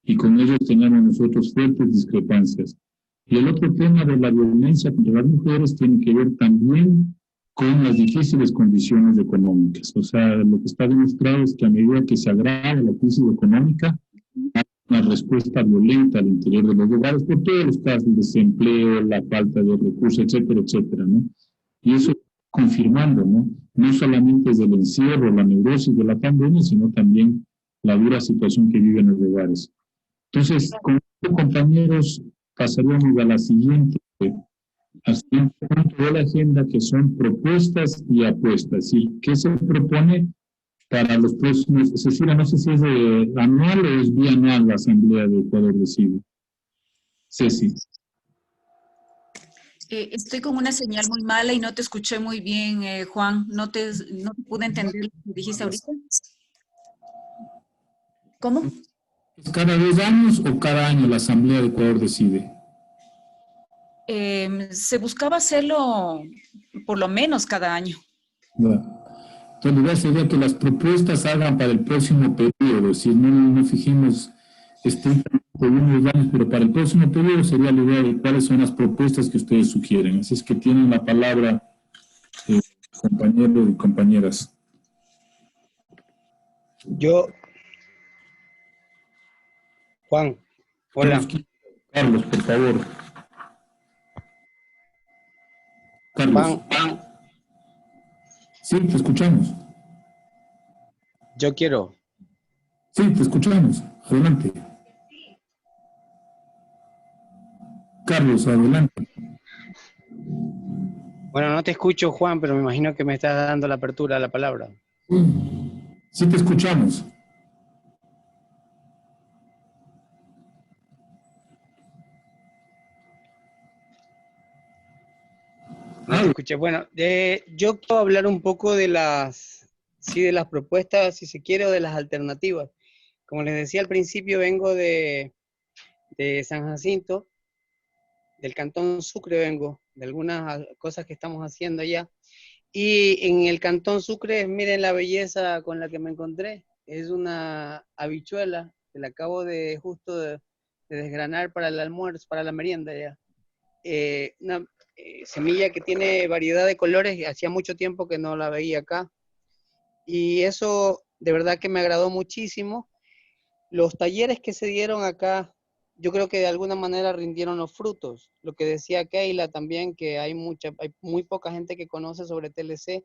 Y con ellos teníamos nosotros fuertes discrepancias. Y el otro tema de la violencia contra las mujeres tiene que ver también con las difíciles condiciones económicas. O sea, lo que está demostrado es que a medida que se agrava la crisis económica, hay una respuesta violenta al interior de los hogares por todos los casos de desempleo, la falta de recursos, etcétera, etcétera, ¿no? Y eso confirmando, ¿no? No solamente desde el encierro, la neurosis de la pandemia, sino también la dura situación que viven los hogares. Entonces, con esto, compañeros, pasaríamos a la siguiente punto de la agenda, que son propuestas y apuestas. Es decir, ¿qué se propone para los próximos? Es decir, no sé si es anual o es bianual la Asamblea de Ecuador Decide. Ceci. Estoy con una señal muy mala y no te escuché muy bien, Juan. No te pude entender lo que dijiste ahorita. ¿Cómo? ¿Cada 2 años o cada año la Asamblea de Ecuador Decide? Se buscaba hacerlo por lo menos cada año. Bueno, entonces la idea sería que las propuestas hagan para el próximo periodo, si no fijemos estrictamente unos años, pero para el próximo periodo sería la idea de cuáles son las propuestas que ustedes sugieren. Así es que tienen la palabra, compañeros y compañeras. Juan, hola. Carlos, por favor. Carlos. Juan. Sí, te escuchamos. Yo quiero. Sí, te escuchamos. Adelante. Carlos, adelante. Bueno, no te escucho, Juan, pero me imagino que me estás dando la apertura a la palabra. Sí, te escuchamos. No te escuché. Bueno, yo quiero hablar un poco de las propuestas, si se quiere, o de las alternativas. Como les decía al principio, vengo de San Jacinto, del Cantón Sucre vengo, de algunas cosas que estamos haciendo allá. Y en el Cantón Sucre, miren la belleza con la que me encontré. Es una habichuela que la acabo de justo de desgranar para el almuerzo, para la merienda ya. Una semilla que tiene variedad de colores, hacía mucho tiempo que no la veía acá. Y eso de verdad que me agradó muchísimo. Los talleres que se dieron acá, yo creo que de alguna manera rindieron los frutos. Lo que decía Keila también, que hay muy poca gente que conoce sobre TLC,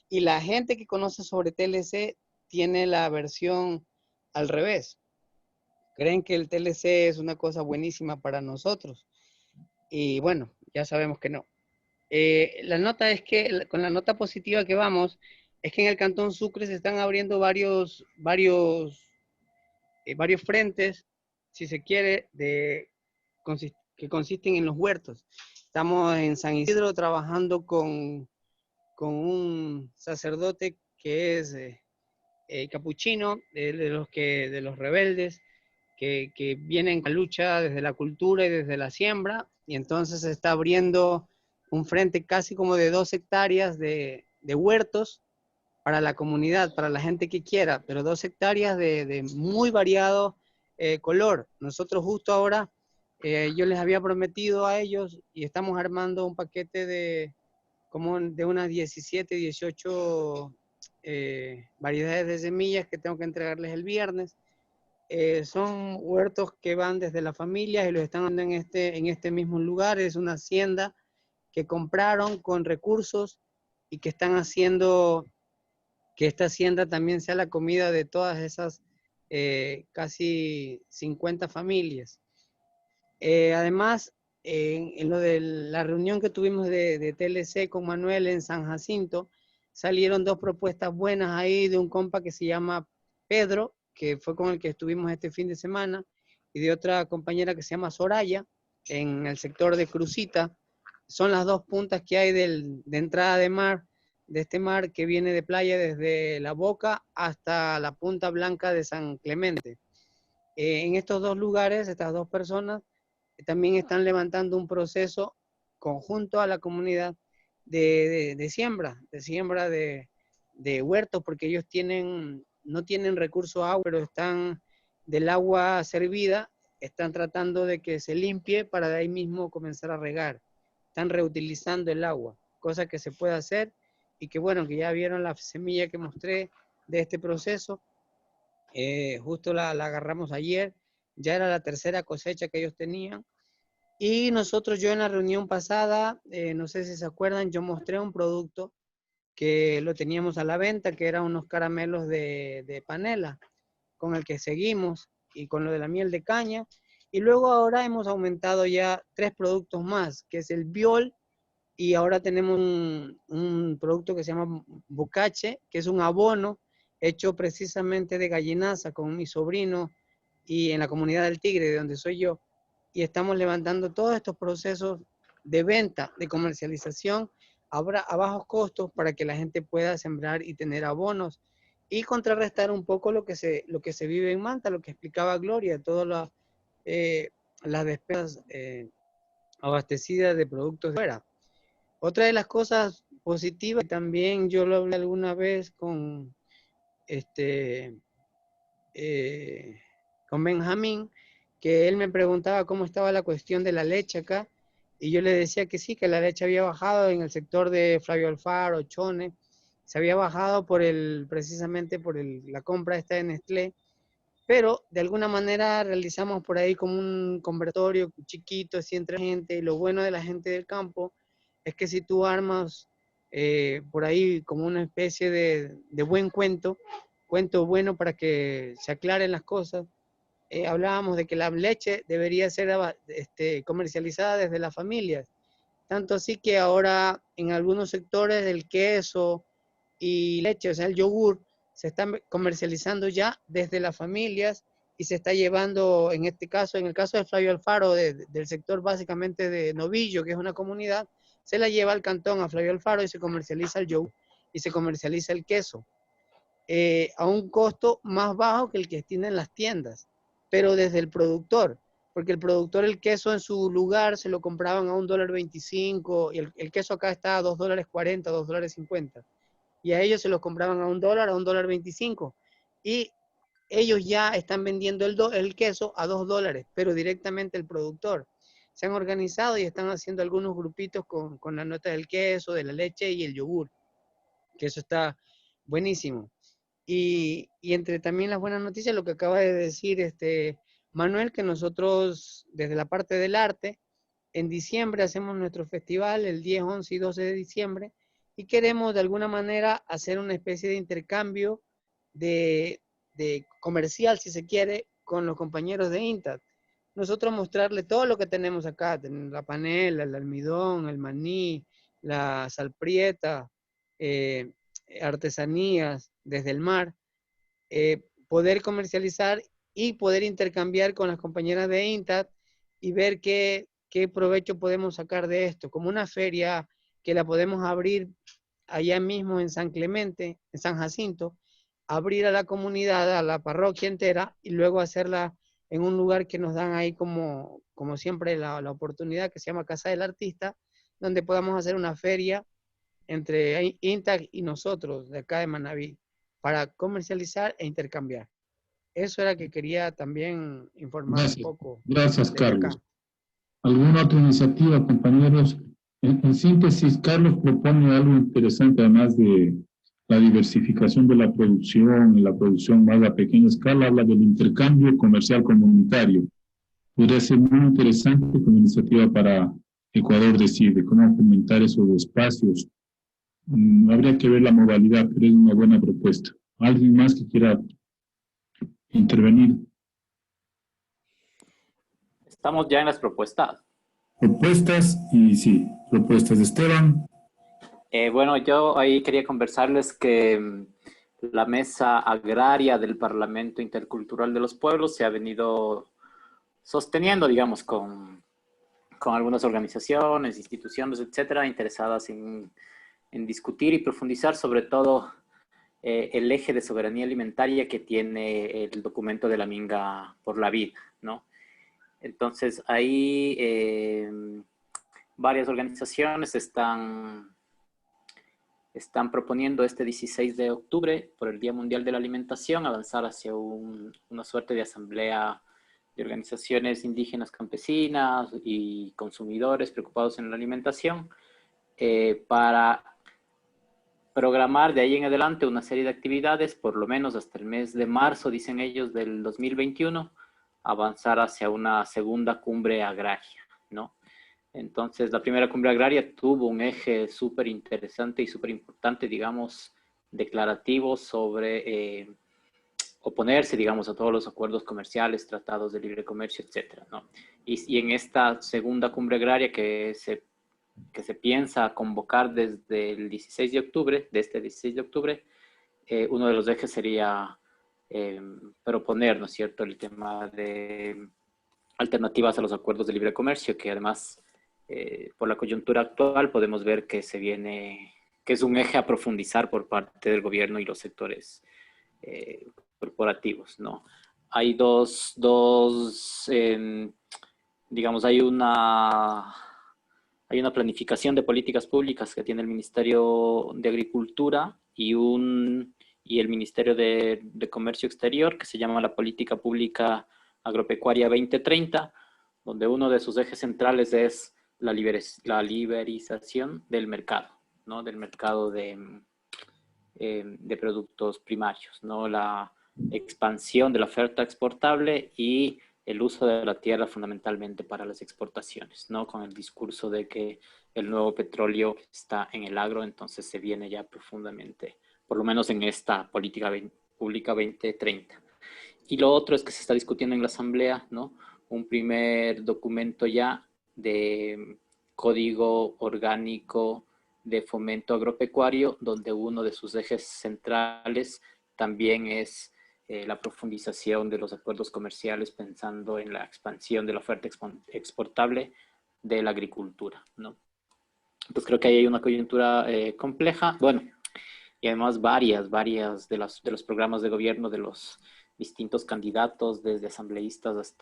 y la gente que conoce sobre TLC tiene la versión al revés. Creen que el TLC es una cosa buenísima para nosotros. Y bueno, ya sabemos que no. La nota es que, con la nota positiva que vamos, es que en el Cantón Sucre se están abriendo varios frentes, si se quiere, que consisten en los huertos. Estamos en San Isidro trabajando con un sacerdote que es capuchino, de los rebeldes, que vienen a lucha desde la cultura y desde la siembra, y entonces se está abriendo un frente casi como de 2 hectáreas de huertos para la comunidad, para la gente que quiera, pero 2 hectáreas de muy variado color. Nosotros justo ahora, yo les había prometido a ellos y estamos armando un paquete de unas 17, 18 variedades de semillas que tengo que entregarles el viernes. Son huertos que van desde las familias y los están dando en este mismo lugar. Es una hacienda que compraron con recursos y que están haciendo que esta hacienda también sea la comida de todas esas casi 50 familias. Además, en lo de la reunión que tuvimos de TLC con Manuel en San Jacinto, salieron 2 propuestas buenas ahí de un compa que se llama Pedro, que fue con el que estuvimos este fin de semana, y de otra compañera que se llama Soraya, en el sector de Crucita. Son las 2 puntas que hay de entrada de mar, de este mar que viene de playa desde La Boca hasta la Punta Blanca de San Clemente. En estos 2 lugares, estas 2 personas también están levantando un proceso conjunto a la comunidad de siembra de huertos, porque ellos no tienen recurso a agua, pero están del agua servida, están tratando de que se limpie para de ahí mismo comenzar a regar. Están reutilizando el agua, cosa que se puede hacer y que bueno, que ya vieron la semilla que mostré de este proceso. Justo la agarramos ayer ya era la tercera cosecha que ellos tenían. Y nosotros, yo en la reunión pasada, no sé si se acuerdan, yo mostré un producto que lo teníamos a la venta, que eran unos caramelos de panela, con el que seguimos, y con lo de la miel de caña. Y luego ahora hemos aumentado ya 3 productos más, que es el Biol, y ahora tenemos un producto que se llama Bocache, que es un abono hecho precisamente de gallinaza con mi sobrino y en la comunidad del Tigre, de donde soy yo. Y estamos levantando todos estos procesos de venta, de comercialización a bajos costos para que la gente pueda sembrar y tener abonos y contrarrestar un poco lo que se vive en Manta, lo que explicaba Gloria, todas las despensas abastecidas de productos de fuera. Otra de las cosas positivas, también yo lo hablé alguna vez con Benjamín, que él me preguntaba cómo estaba la cuestión de la leche acá, y yo le decía que sí, que la leche había bajado en el sector de Flavio Alfaro, Chone, se había bajado precisamente por la compra esta de Nestlé, pero de alguna manera realizamos por ahí como un convertorio chiquito, así entre gente, y lo bueno de la gente del campo es que si tú armas por ahí como una especie de buen cuento bueno para que se aclaren las cosas, hablábamos de que la leche debería ser comercializada desde las familias, tanto así que ahora en algunos sectores el queso y leche, o sea el yogur, se están comercializando ya desde las familias y se está llevando, en este caso, en el caso de Flavio Alfaro, del sector básicamente de Novillo, que es una comunidad, se la lleva al cantón a Flavio Alfaro y se comercializa el yogur y se comercializa el queso a un costo más bajo que el que tienen las tiendas, pero desde el productor, porque el productor el queso en su lugar se lo compraban a $1.25 y el queso acá está a $2.40, $2.50. Y a ellos se los compraban a $1, a $1.25. Y ellos ya están vendiendo el queso a $2, pero directamente el productor. Se han organizado y están haciendo algunos grupitos con la nota del queso, de la leche y el yogur, que eso está buenísimo. Y entre también las buenas noticias, lo que acaba de decir Manuel, que nosotros desde la parte del arte, en diciembre hacemos nuestro festival, el 10, 11 y 12 de diciembre, y queremos de alguna manera hacer una especie de intercambio de comercial, si se quiere, con los compañeros de INTAD. Nosotros mostrarle todo lo que tenemos acá, la panela, el almidón, el maní, la salprieta, artesanías desde el mar, poder comercializar y poder intercambiar con las compañeras de INTAD y ver qué provecho podemos sacar de esto, como una feria que la podemos abrir allá mismo en San Clemente, en San Jacinto, abrir a la comunidad, a la parroquia entera, y luego hacerla en un lugar que nos dan ahí como siempre la oportunidad, que se llama Casa del Artista, donde podamos hacer una feria entre INTAD y nosotros, de acá de Manabí, para comercializar e intercambiar. Eso era que quería también informar un poco. Gracias, Carlos. ¿Alguna otra iniciativa, compañeros? En síntesis, Carlos propone algo interesante, además de la diversificación de la producción y la producción más a pequeña escala, habla del intercambio comercial comunitario. Podría ser muy interesante como iniciativa para Ecuador Decide, cómo fomentar esos espacios. Habría que ver la modalidad, pero es una buena propuesta. ¿Alguien más que quiera intervenir? Estamos ya en las propuestas. Propuestas, y sí, propuestas de Esteban. Bueno, yo ahí quería conversarles que la mesa agraria del Parlamento Intercultural de los Pueblos se ha venido sosteniendo, digamos, con algunas organizaciones, instituciones, etcétera, interesadas en discutir y profundizar sobre todo el eje de soberanía alimentaria que tiene el documento de la Minga por la Vida, ¿no? Entonces, ahí varias organizaciones están proponiendo este 16 de octubre, por el Día Mundial de la Alimentación, avanzar hacia una suerte de asamblea de organizaciones indígenas campesinas y consumidores preocupados en la alimentación, para programar de ahí en adelante una serie de actividades, por lo menos hasta el mes de marzo, dicen ellos, del 2021, avanzar hacia una segunda cumbre agraria, ¿no? Entonces, la primera cumbre agraria tuvo un eje súper interesante y súper importante, digamos, declarativo sobre oponerse, digamos, a todos los acuerdos comerciales, tratados de libre comercio, etcétera, ¿no? Y en esta segunda cumbre agraria que se piensa convocar desde el 16 de octubre, de este 16 de octubre, uno de los ejes sería proponer, ¿no es cierto?, el tema de alternativas a los acuerdos de libre comercio, que además, por la coyuntura actual, podemos ver que que es un eje a profundizar por parte del gobierno y los sectores corporativos, ¿no? Hay digamos, hay una planificación de políticas públicas que tiene el Ministerio de Agricultura y el Ministerio de Comercio Exterior, que se llama la Política Pública Agropecuaria 2030, donde uno de sus ejes centrales es la liberización del mercado, ¿no? Del mercado de productos primarios, ¿no? La expansión de la oferta exportable y el uso de la tierra fundamentalmente para las exportaciones, ¿no? Con el discurso de que el nuevo petróleo está en el agro, entonces se viene ya profundamente, por lo menos en esta política pública 2030. Y lo otro es que se está discutiendo en la Asamblea, ¿no? Un primer documento ya de código orgánico de fomento agropecuario, donde uno de sus ejes centrales también es la profundización de los acuerdos comerciales, pensando en la expansión de la oferta exportable de la agricultura, ¿no? Entonces creo que ahí hay una coyuntura compleja, bueno, y además varias de los programas de gobierno de los distintos candidatos, desde asambleístas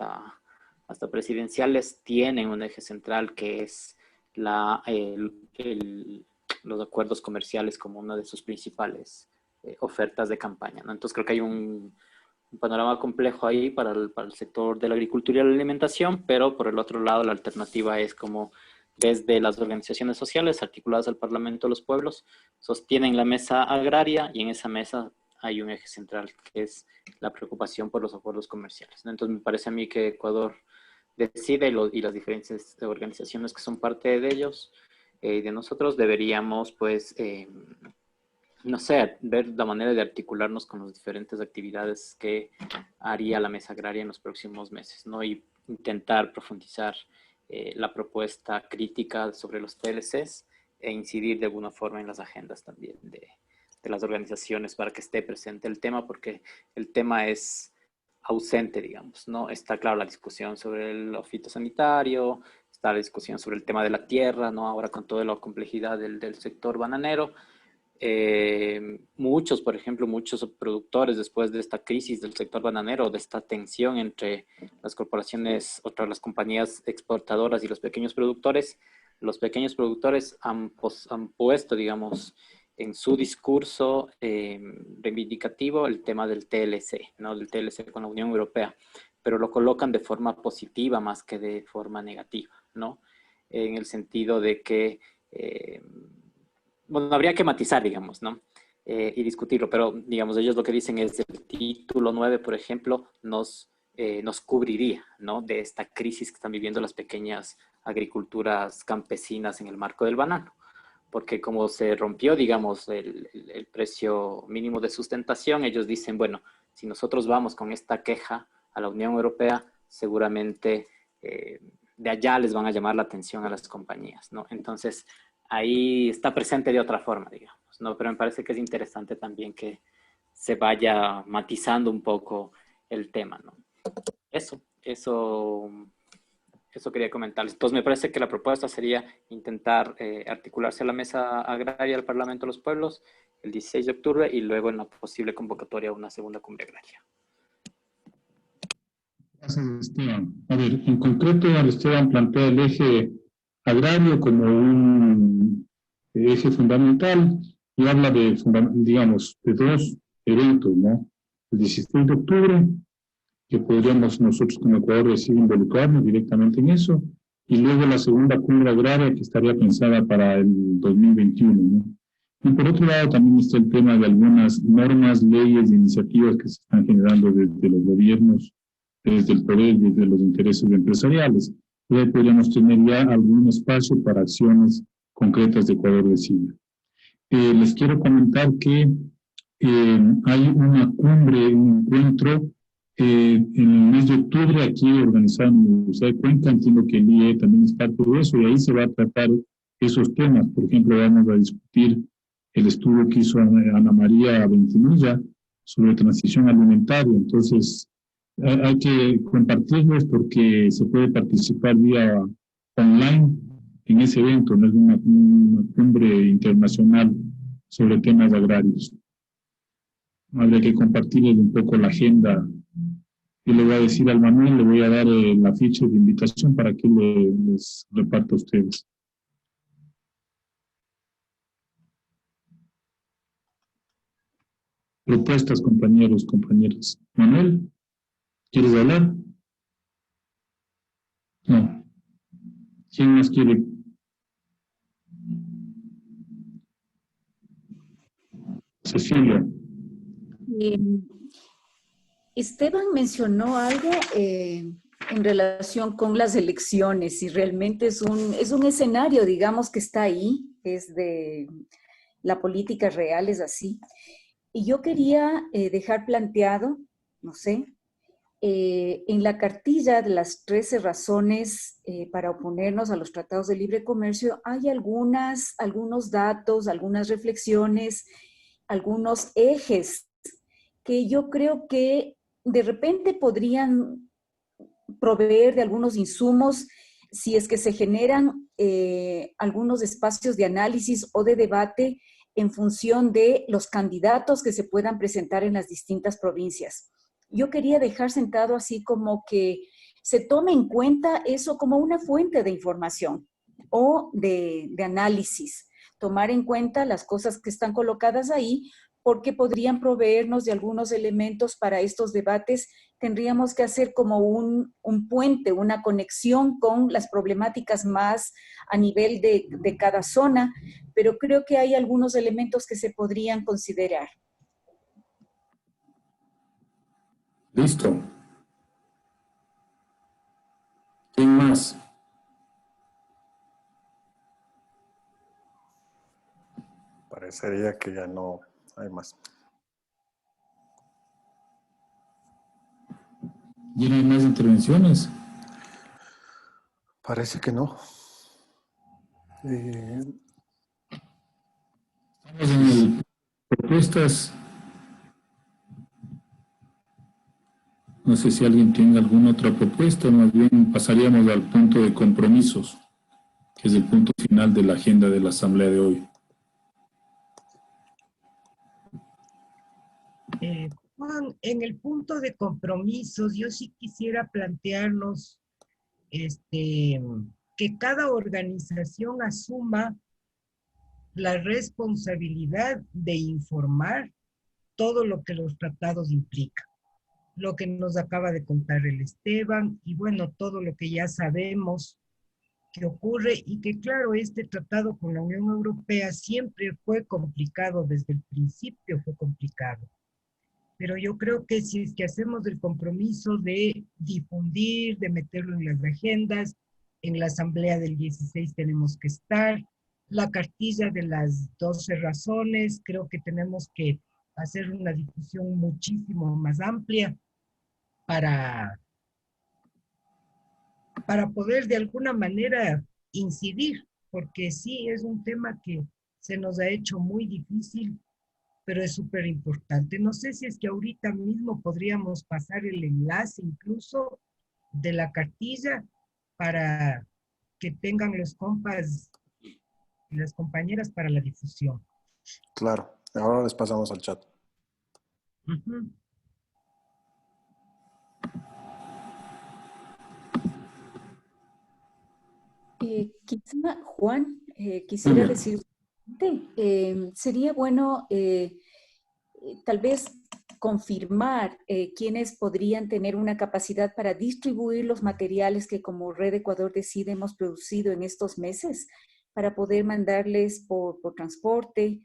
hasta presidenciales, tienen un eje central que es los acuerdos comerciales como una de sus principales ofertas de campaña, ¿no? Entonces creo que hay un panorama complejo ahí para el sector de la agricultura y la alimentación, pero por el otro lado la alternativa es como desde las organizaciones sociales articuladas al Parlamento de los Pueblos sostienen la mesa agraria, y en esa mesa hay un eje central que es la preocupación por los acuerdos comerciales, ¿no? Entonces me parece a mí que Ecuador decide y las diferentes organizaciones que son parte de ellos, de nosotros, deberíamos pues no sé, ver la manera de articularnos con las diferentes actividades que haría la mesa agraria en los próximos meses, ¿no? Y intentar profundizar la propuesta crítica sobre los TLCs e incidir de alguna forma en las agendas también de las organizaciones para que esté presente el tema, porque el tema es ausente, digamos, ¿no? Está claro la discusión sobre lo fitosanitario, está la discusión sobre el tema de la tierra, ¿no? Ahora con toda la complejidad del sector bananero. Muchos productores, después de esta crisis del sector bananero, de esta tensión entre las corporaciones, las compañías exportadoras y los pequeños productores han puesto, digamos, en su discurso reivindicativo el tema del TLC, ¿no? Del TLC con la Unión Europea, pero lo colocan de forma positiva más que de forma negativa, ¿no? En el sentido de que bueno, habría que matizar, digamos, ¿no? Y discutirlo, pero, digamos, ellos lo que dicen es el título 9, por ejemplo, nos cubriría, ¿no? De esta crisis que están viviendo las pequeñas agriculturas campesinas en el marco del banano. Porque como se rompió, digamos, el precio mínimo de sustentación, ellos dicen, bueno, si nosotros vamos con esta queja a la Unión Europea, seguramente de allá les van a llamar la atención a las compañías, ¿no? Entonces, ahí está presente de otra forma, digamos, ¿no? Pero me parece que es interesante también que se vaya matizando un poco el tema, ¿no? Eso quería comentarles. Entonces me parece que la propuesta sería intentar articularse a la mesa agraria del Parlamento de los Pueblos el 16 de octubre y luego en la posible convocatoria a una segunda cumbre agraria. Gracias, Esteban. A ver, en concreto, Esteban plantea el eje agrario como un eje fundamental y habla de, digamos, de dos eventos, ¿no? El 16 de octubre, que podríamos nosotros como Ecuador decir involucrarnos directamente en eso, y luego la segunda cumbre agraria que estaría pensada para el 2021, ¿no? Y por otro lado también está el tema de algunas normas, leyes e iniciativas que se están generando desde los gobiernos desde el poder, desde los intereses empresariales. Entonces podríamos tener ya algún espacio para acciones concretas de Ecuador Decide. Les quiero comentar que hay una cumbre, un encuentro en el mes de octubre aquí organizado en la Universidad de Cuenca. Entiendo que el IE también está todo eso y ahí se va a tratar esos temas. Por ejemplo, vamos a discutir el estudio que hizo Ana María Ventimilla sobre transición alimentaria. Entonces, hay que compartirlos porque se puede participar vía online en ese evento, no es una cumbre internacional sobre temas agrarios. Habría que compartirles un poco la agenda. Y le voy a decir al Manuel, le voy a dar la ficha de invitación para que les reparta a ustedes. Propuestas, compañeros, compañeras. Manuel, ¿quieres hablar? No. ¿Quién más quiere? Cecilia. Esteban mencionó algo en relación con las elecciones y realmente es un escenario, digamos, que está ahí, es de la política real, es así. Y yo quería dejar planteado, no sé, en la cartilla de las 13 razones para oponernos a los tratados de libre comercio, hay algunos datos, algunas reflexiones, algunos ejes que yo creo que de repente podrían proveer de algunos insumos si es que se generan algunos espacios de análisis o de debate en función de los candidatos que se puedan presentar en las distintas provincias. Yo quería dejar sentado así como que se tome en cuenta eso como una fuente de información o de análisis, tomar en cuenta las cosas que están colocadas ahí, porque podrían proveernos de algunos elementos para estos debates. Tendríamos que hacer como un puente, una conexión con las problemáticas más a nivel de cada zona, pero creo que hay algunos elementos que se podrían considerar. Listo. ¿Quién más? Parecería que ya no hay más. ¿Ya no hay más intervenciones? Parece que no. Estamos en propuestas. No sé si alguien tiene alguna otra propuesta, más bien pasaríamos al punto de compromisos, que es el punto final de la agenda de la asamblea de hoy. Juan, en el punto de compromisos, yo sí quisiera plantearnos que cada organización asuma la responsabilidad de informar todo lo que los tratados implican. Lo que nos acaba de contar el Esteban y bueno, todo lo que ya sabemos que ocurre y que claro, este tratado con la Unión Europea siempre fue complicado, desde el principio fue complicado. Pero yo creo que si es que hacemos el compromiso de difundir, de meterlo en las agendas, en la asamblea del 16 tenemos que estar, la cartilla de las 12 razones, creo que tenemos que hacer una difusión muchísimo más amplia para poder de alguna manera incidir, porque sí es un tema que se nos ha hecho muy difícil, pero es súper importante. No sé si es que ahorita mismo podríamos pasar el enlace incluso de la cartilla para que tengan los compas y las compañeras para la difusión. Claro, ahora les pasamos al chat. Uh-huh. Quizá, Juan, quisiera decir, sería bueno tal vez confirmar quiénes podrían tener una capacidad para distribuir los materiales que como Red Ecuador Decide hemos producido en estos meses, para poder mandarles por transporte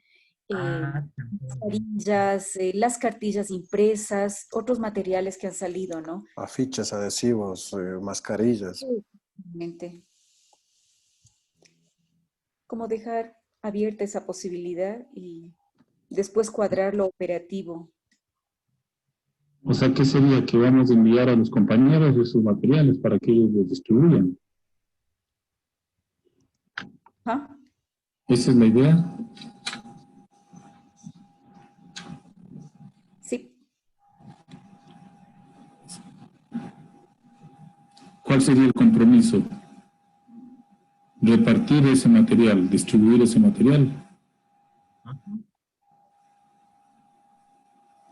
mascarillas, las cartillas impresas, otros materiales que han salido, ¿no? Afiches, adhesivos, mascarillas. Exactamente. Como dejar abierta esa posibilidad y después cuadrar lo operativo. O sea, ¿qué sería? Que vamos a enviar a los compañeros esos materiales para que ellos los distribuyan. ¿Ah? ¿Esa es la idea? Sí. ¿Cuál sería el compromiso? Repartir ese material, distribuir ese material.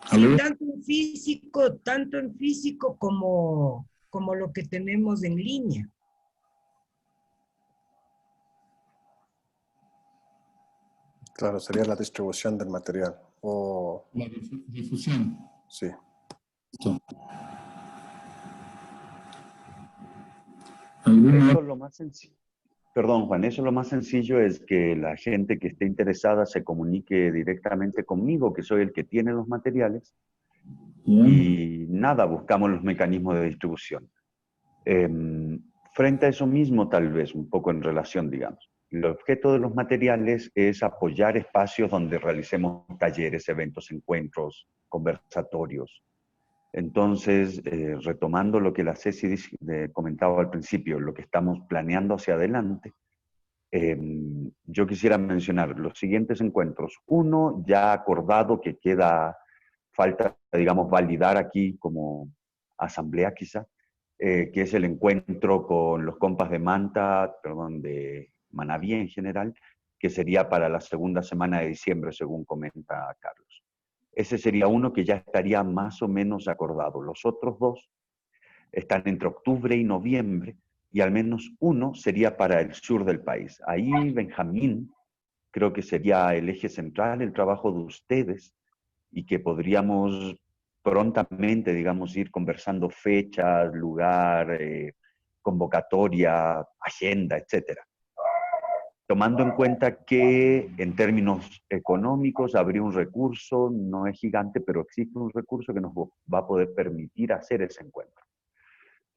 Sí, tanto en físico como lo que tenemos en línea. Claro, sería la distribución del material. O... La difusión. Sí. Listo. Eso es lo más sencillo. Perdón, Juan, eso es lo más sencillo, es que la gente que esté interesada se comunique directamente conmigo, que soy el que tiene los materiales, y nada, buscamos los mecanismos de distribución. Frente a eso mismo, tal vez, un poco en relación, digamos, el objeto de los materiales es apoyar espacios donde realicemos talleres, eventos, encuentros, conversatorios. Entonces, retomando lo que la Ceci comentaba al principio, lo que estamos planeando hacia adelante, yo quisiera mencionar los siguientes encuentros. Uno, ya acordado, que falta, digamos, validar aquí como asamblea quizá, que es el encuentro con los compas de de Manabí en general, que sería para la segunda semana de diciembre, según comenta Carlos. Ese sería uno que ya estaría más o menos acordado. Los otros dos están entre octubre y noviembre, y al menos uno sería para el sur del país. Ahí, Benjamín, creo que sería el eje central, el trabajo de ustedes, y que podríamos prontamente, digamos, ir conversando fechas, lugar, convocatoria, agenda, etcétera. Tomando en cuenta que en términos económicos habría un recurso, no es gigante, pero existe un recurso que nos va a poder permitir hacer ese encuentro.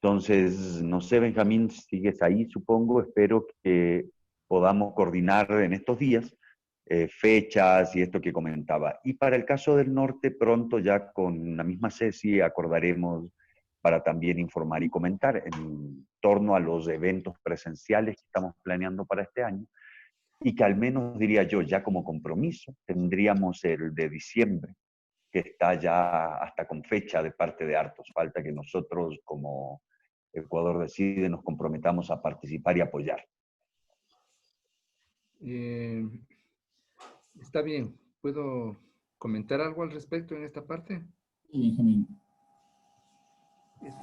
Entonces, no sé, Benjamín, sigues ahí, supongo. Espero que podamos coordinar en estos días fechas y esto que comentaba. Y para el caso del norte, pronto ya con la misma Ceci acordaremos para también informar y comentar en torno a los eventos presenciales que estamos planeando para este año, y que al menos, diría yo, ya como compromiso, tendríamos el de diciembre, que está ya hasta con fecha de parte de Artos. Falta que nosotros, como Ecuador Decide, nos comprometamos a participar y apoyar. Está bien. ¿Puedo comentar algo al respecto en esta parte? Sí, Benjamín.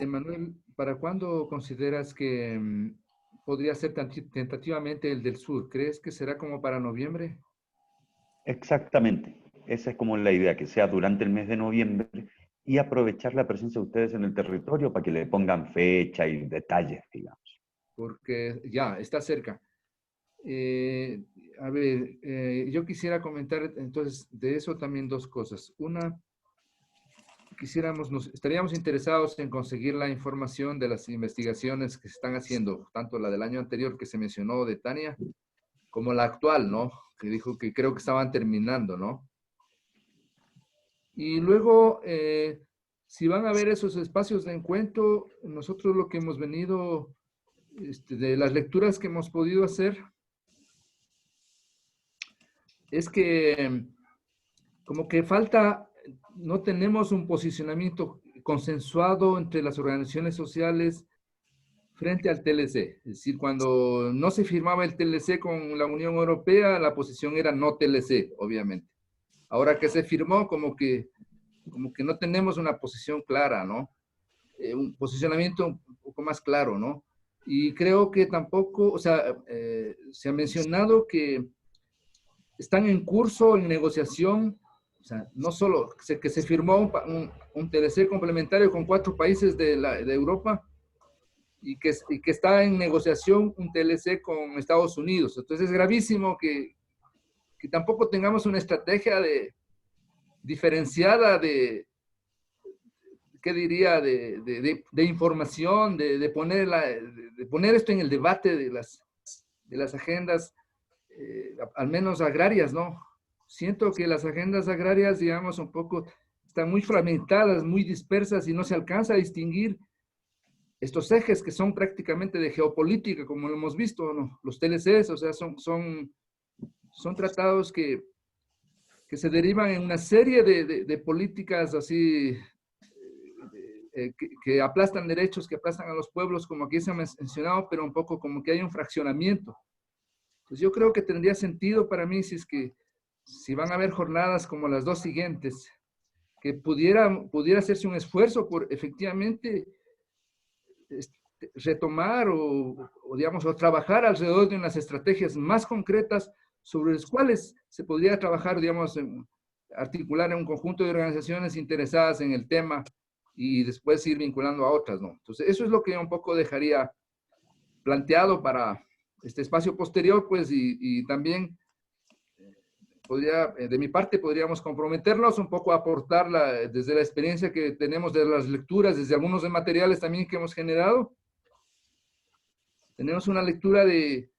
Manuel, ¿para cuándo consideras que podría ser tentativamente el del sur? ¿Crees que será como para noviembre? Exactamente. Esa es como la idea, que sea durante el mes de noviembre y aprovechar la presencia de ustedes en el territorio para que le pongan fecha y detalles, digamos. Porque ya, está cerca. A ver, yo quisiera comentar entonces de eso también dos cosas. Una, estaríamos interesados en conseguir la información de las investigaciones que se están haciendo, tanto la del año anterior que se mencionó de Tania, como la actual, ¿no? Que dijo que creo que estaban terminando, ¿no? Y luego, si van a ver esos espacios de encuentro, nosotros lo que hemos venido, de las lecturas que hemos podido hacer, es que como que falta, no tenemos un posicionamiento consensuado entre las organizaciones sociales frente al TLC. Es decir, cuando no se firmaba el TLC con la Unión Europea, la posición era no TLC, obviamente. Ahora que se firmó, como que no tenemos una posición clara, ¿no? Un posicionamiento un poco más claro, ¿no? Y creo que tampoco, o sea, se ha mencionado que están en curso, en negociación, o sea, no solo que se firmó un TLC complementario con 4 países de Europa, y que está en negociación un TLC con Estados Unidos. Entonces es gravísimo que que tampoco tengamos una estrategia diferenciada ¿qué diría? De información, de poner esto en el debate de las agendas, al menos agrarias, ¿no? Siento que las agendas agrarias, digamos, un poco están muy fragmentadas, muy dispersas y no se alcanza a distinguir estos ejes que son prácticamente de geopolítica, como lo hemos visto, ¿no? Los TLCs, o sea, son tratados que se derivan en una serie de políticas así, que aplastan derechos, que aplastan a los pueblos, como aquí se ha mencionado, pero un poco como que hay un fraccionamiento. Pues yo creo que tendría sentido para mí si van a haber jornadas como las dos siguientes, que pudiera hacerse un esfuerzo por efectivamente retomar o trabajar alrededor de unas estrategias más concretas sobre las cuales se podría trabajar, digamos, articular en un conjunto de organizaciones interesadas en el tema y después ir vinculando a otras, ¿no? Entonces, eso es lo que yo un poco dejaría planteado para este espacio posterior, pues, y también de mi parte, podríamos comprometernos un poco a aportar desde la experiencia que tenemos de las lecturas, desde algunos de materiales también que hemos generado. Tenemos una lectura de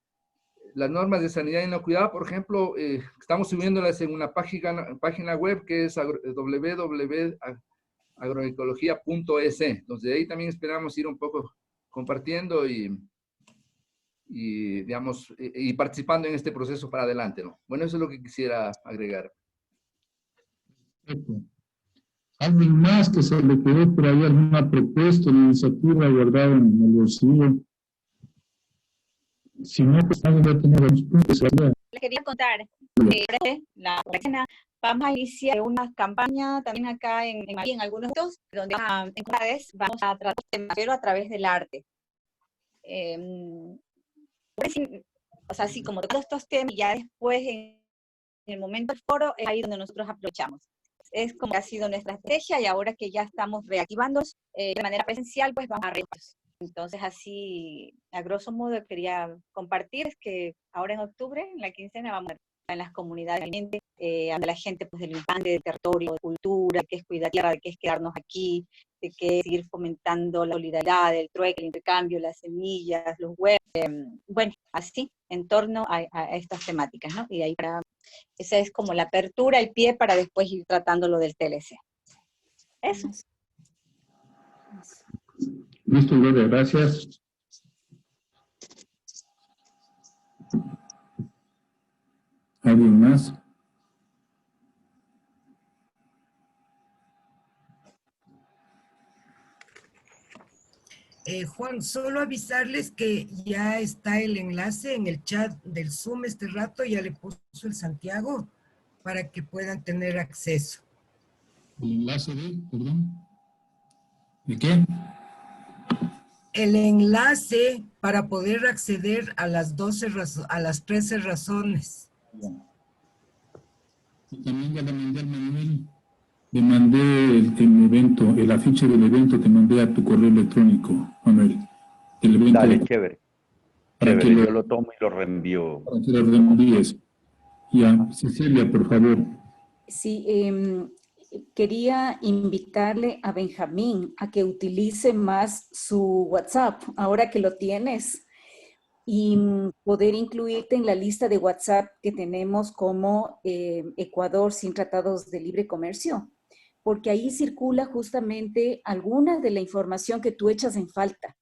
las normas de sanidad y inocuidad, por ejemplo, estamos subiéndolas en una página web que es www.agroecología.es. Entonces, de ahí también esperamos ir un poco compartiendo y digamos, y participando en este proceso para adelante, ¿no? Bueno, eso es lo que quisiera agregar. ¿Alguien más que se le quedó por ahí alguna propuesta, una iniciativa guardada en el bolsillo? Si no, pues alguien va a tener los puntos. Les quería contar, la página, vamos a iniciar una campaña también acá en algunos sitios, donde vamos a tratar el tema a través del arte. O sea, así como todos estos temas, y ya después en el momento del foro es ahí donde nosotros aprovechamos. Es como que ha sido nuestra estrategia y ahora que ya estamos reactivando de manera presencial, pues vamos a retos. Entonces así, a grosso modo, quería compartir es que ahora en octubre, en la quincena, vamos a estar en las comunidades, a la gente pues, del instante, del territorio, de cultura, de qué es cuidar tierra, de qué es quedarnos aquí, de qué es seguir fomentando la solidaridad, el trueque, el intercambio, las semillas, los huevos, bueno, así, en torno a estas temáticas, ¿no? Y ahí esa es como la apertura, el pie para después ir tratando lo del TLC. Eso. Listo, Gloria, gracias. ¿Alguien más? Juan, solo avisarles que ya está el enlace en el chat del Zoom este rato, ya le puso el Santiago para que puedan tener acceso. ¿El enlace perdón? ¿De qué? El enlace para poder acceder a las 13 razones. Y también ya le mandé al Manuel. Le mandé el evento, el afiche del evento, te mandé a tu correo electrónico, Manuel. El evento. Dale, chévere. Para Chévere, que yo lo tomo y lo reenvío. Para que lo reenvíes. Ya, Cecilia, por favor. Sí, quería invitarle a Benjamín a que utilice más su WhatsApp, ahora que lo tienes, y poder incluirte en la lista de WhatsApp que tenemos como Ecuador sin tratados de libre comercio, porque ahí circula justamente alguna de la información que tú echas en falta.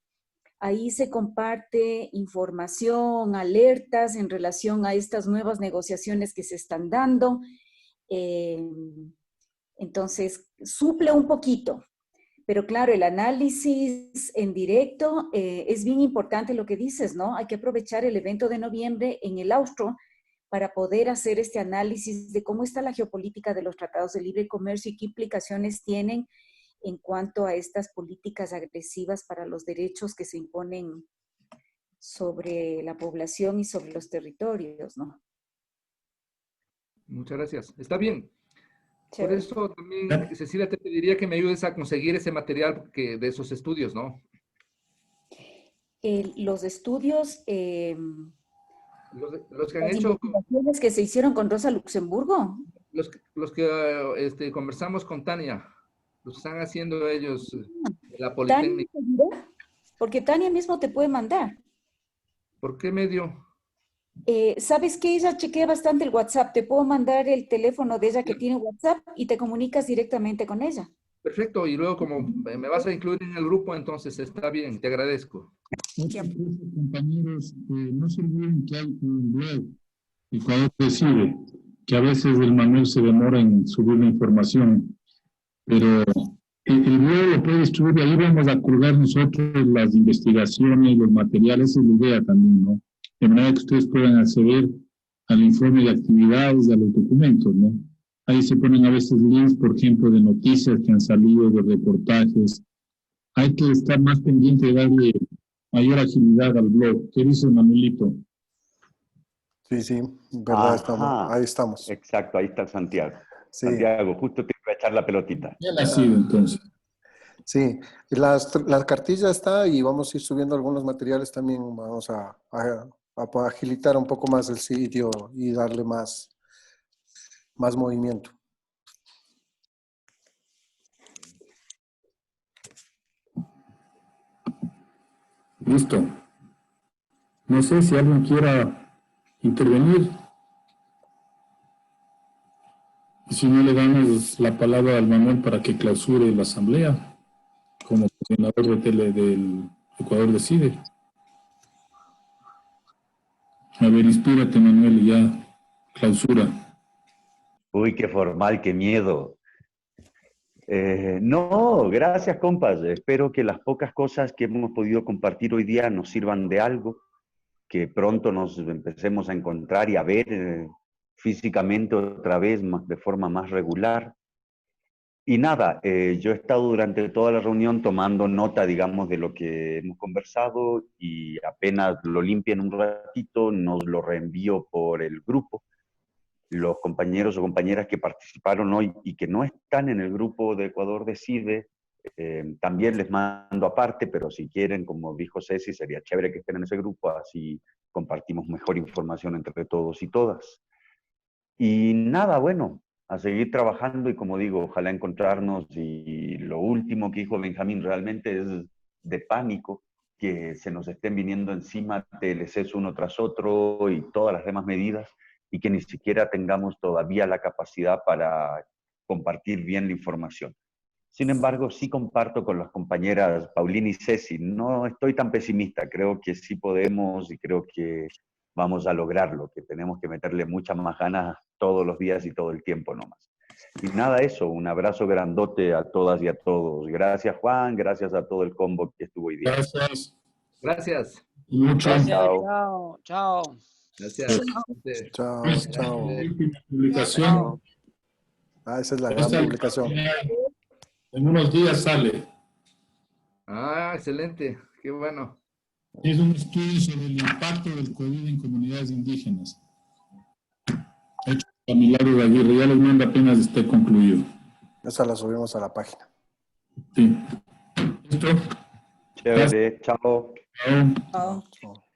Ahí se comparte información, alertas en relación a estas nuevas negociaciones que se están dando. Entonces, suple un poquito. Pero claro, el análisis en directo es bien importante lo que dices, ¿no? Hay que aprovechar el evento de noviembre en el Austro para poder hacer este análisis de cómo está la geopolítica de los tratados de libre comercio y qué implicaciones tienen en cuanto a estas políticas agresivas para los derechos que se imponen sobre la población y sobre los territorios, ¿no? Muchas gracias. Está bien. Chévere. Por eso también, Cecilia, te pediría que me ayudes a conseguir ese material de esos estudios, ¿no? Los estudios... Los que han Las hecho, investigaciones que se hicieron con Rosa Luxemburgo. los que conversamos con Tania, los que están haciendo ellos, la ¿Tania Politécnica. te dirá? Porque Tania mismo te puede mandar. ¿Por qué medio? ¿Sabes qué? Ella chequea bastante el WhatsApp. Te puedo mandar el teléfono de ella que tiene WhatsApp y te comunicas directamente con ella. Perfecto, y luego como me vas a incluir en el grupo, entonces está bien, te agradezco. Otra cosa, compañeros, no se olviden que hay un blog, Ecuador Decide, que a veces el Manuel se demora en subir la información, pero el blog lo puede distribuir, ahí vamos a colgar nosotros las investigaciones, los materiales, esa es la idea también, ¿no? De manera que ustedes puedan acceder al informe de actividades, a los documentos, ¿no? Ahí se ponen a veces links, por ejemplo, de noticias que han salido, de reportajes. Hay que estar más pendiente de darle mayor agilidad al blog. ¿Qué dice Manuelito? Sí, sí, verdad, estamos, ahí estamos. Exacto, ahí está Santiago. Sí. Santiago, justo te iba a echar la pelotita. Ya la sigo entonces. Sí, la cartilla está y vamos a ir subiendo algunos materiales también. Vamos a agilitar un poco más el sitio y darle más movimiento. Listo. No sé si alguien quiera intervenir. Y si no, le damos la palabra al Manuel para que clausure la asamblea como coordinador del Ecuador Decide. A ver, inspírate, Manuel, y ya clausura. Uy, qué formal, qué miedo. No, gracias, compas. Espero que las pocas cosas que hemos podido compartir hoy día nos sirvan de algo, que pronto nos empecemos a encontrar y a ver físicamente otra vez de forma más regular. Y nada, yo he estado durante toda la reunión tomando nota, digamos, de lo que hemos conversado y apenas lo limpien un ratito, nos lo reenvío por el grupo. Los compañeros o compañeras que participaron hoy y que no están en el grupo de Ecuador Decide, también les mando aparte, pero si quieren, como dijo Ceci, sería chévere que estén en ese grupo, así compartimos mejor información entre todos y todas. Y nada, bueno, a seguir trabajando y como digo, ojalá encontrarnos. Y lo último que dijo Benjamín realmente es de pánico, que se nos estén viniendo encima TLCs uno tras otro y todas las demás medidas, y que ni siquiera tengamos todavía la capacidad para compartir bien la información. Sin embargo, sí comparto con las compañeras Paulina y Ceci, no estoy tan pesimista, creo que sí podemos y creo que vamos a lograrlo, que tenemos que meterle muchas más ganas todos los días y todo el tiempo nomás. Y nada, eso, un abrazo grandote a todas y a todos. Gracias, Juan, gracias a todo el combo que estuvo hoy día. Gracias. Gracias. Mucho. Chao, chao. Gracias. Chao, chao. Publicación. Esa es la gran publicación. En unos días sale. Ah, excelente. Qué bueno. Es un estudio sobre el impacto del COVID en comunidades indígenas. Hecho por Milagro Aguirre. Ya les mando apenas esté concluido. Esa la subimos a la página. Sí. ¿Listo? Chévere, chao. Chao. Chao.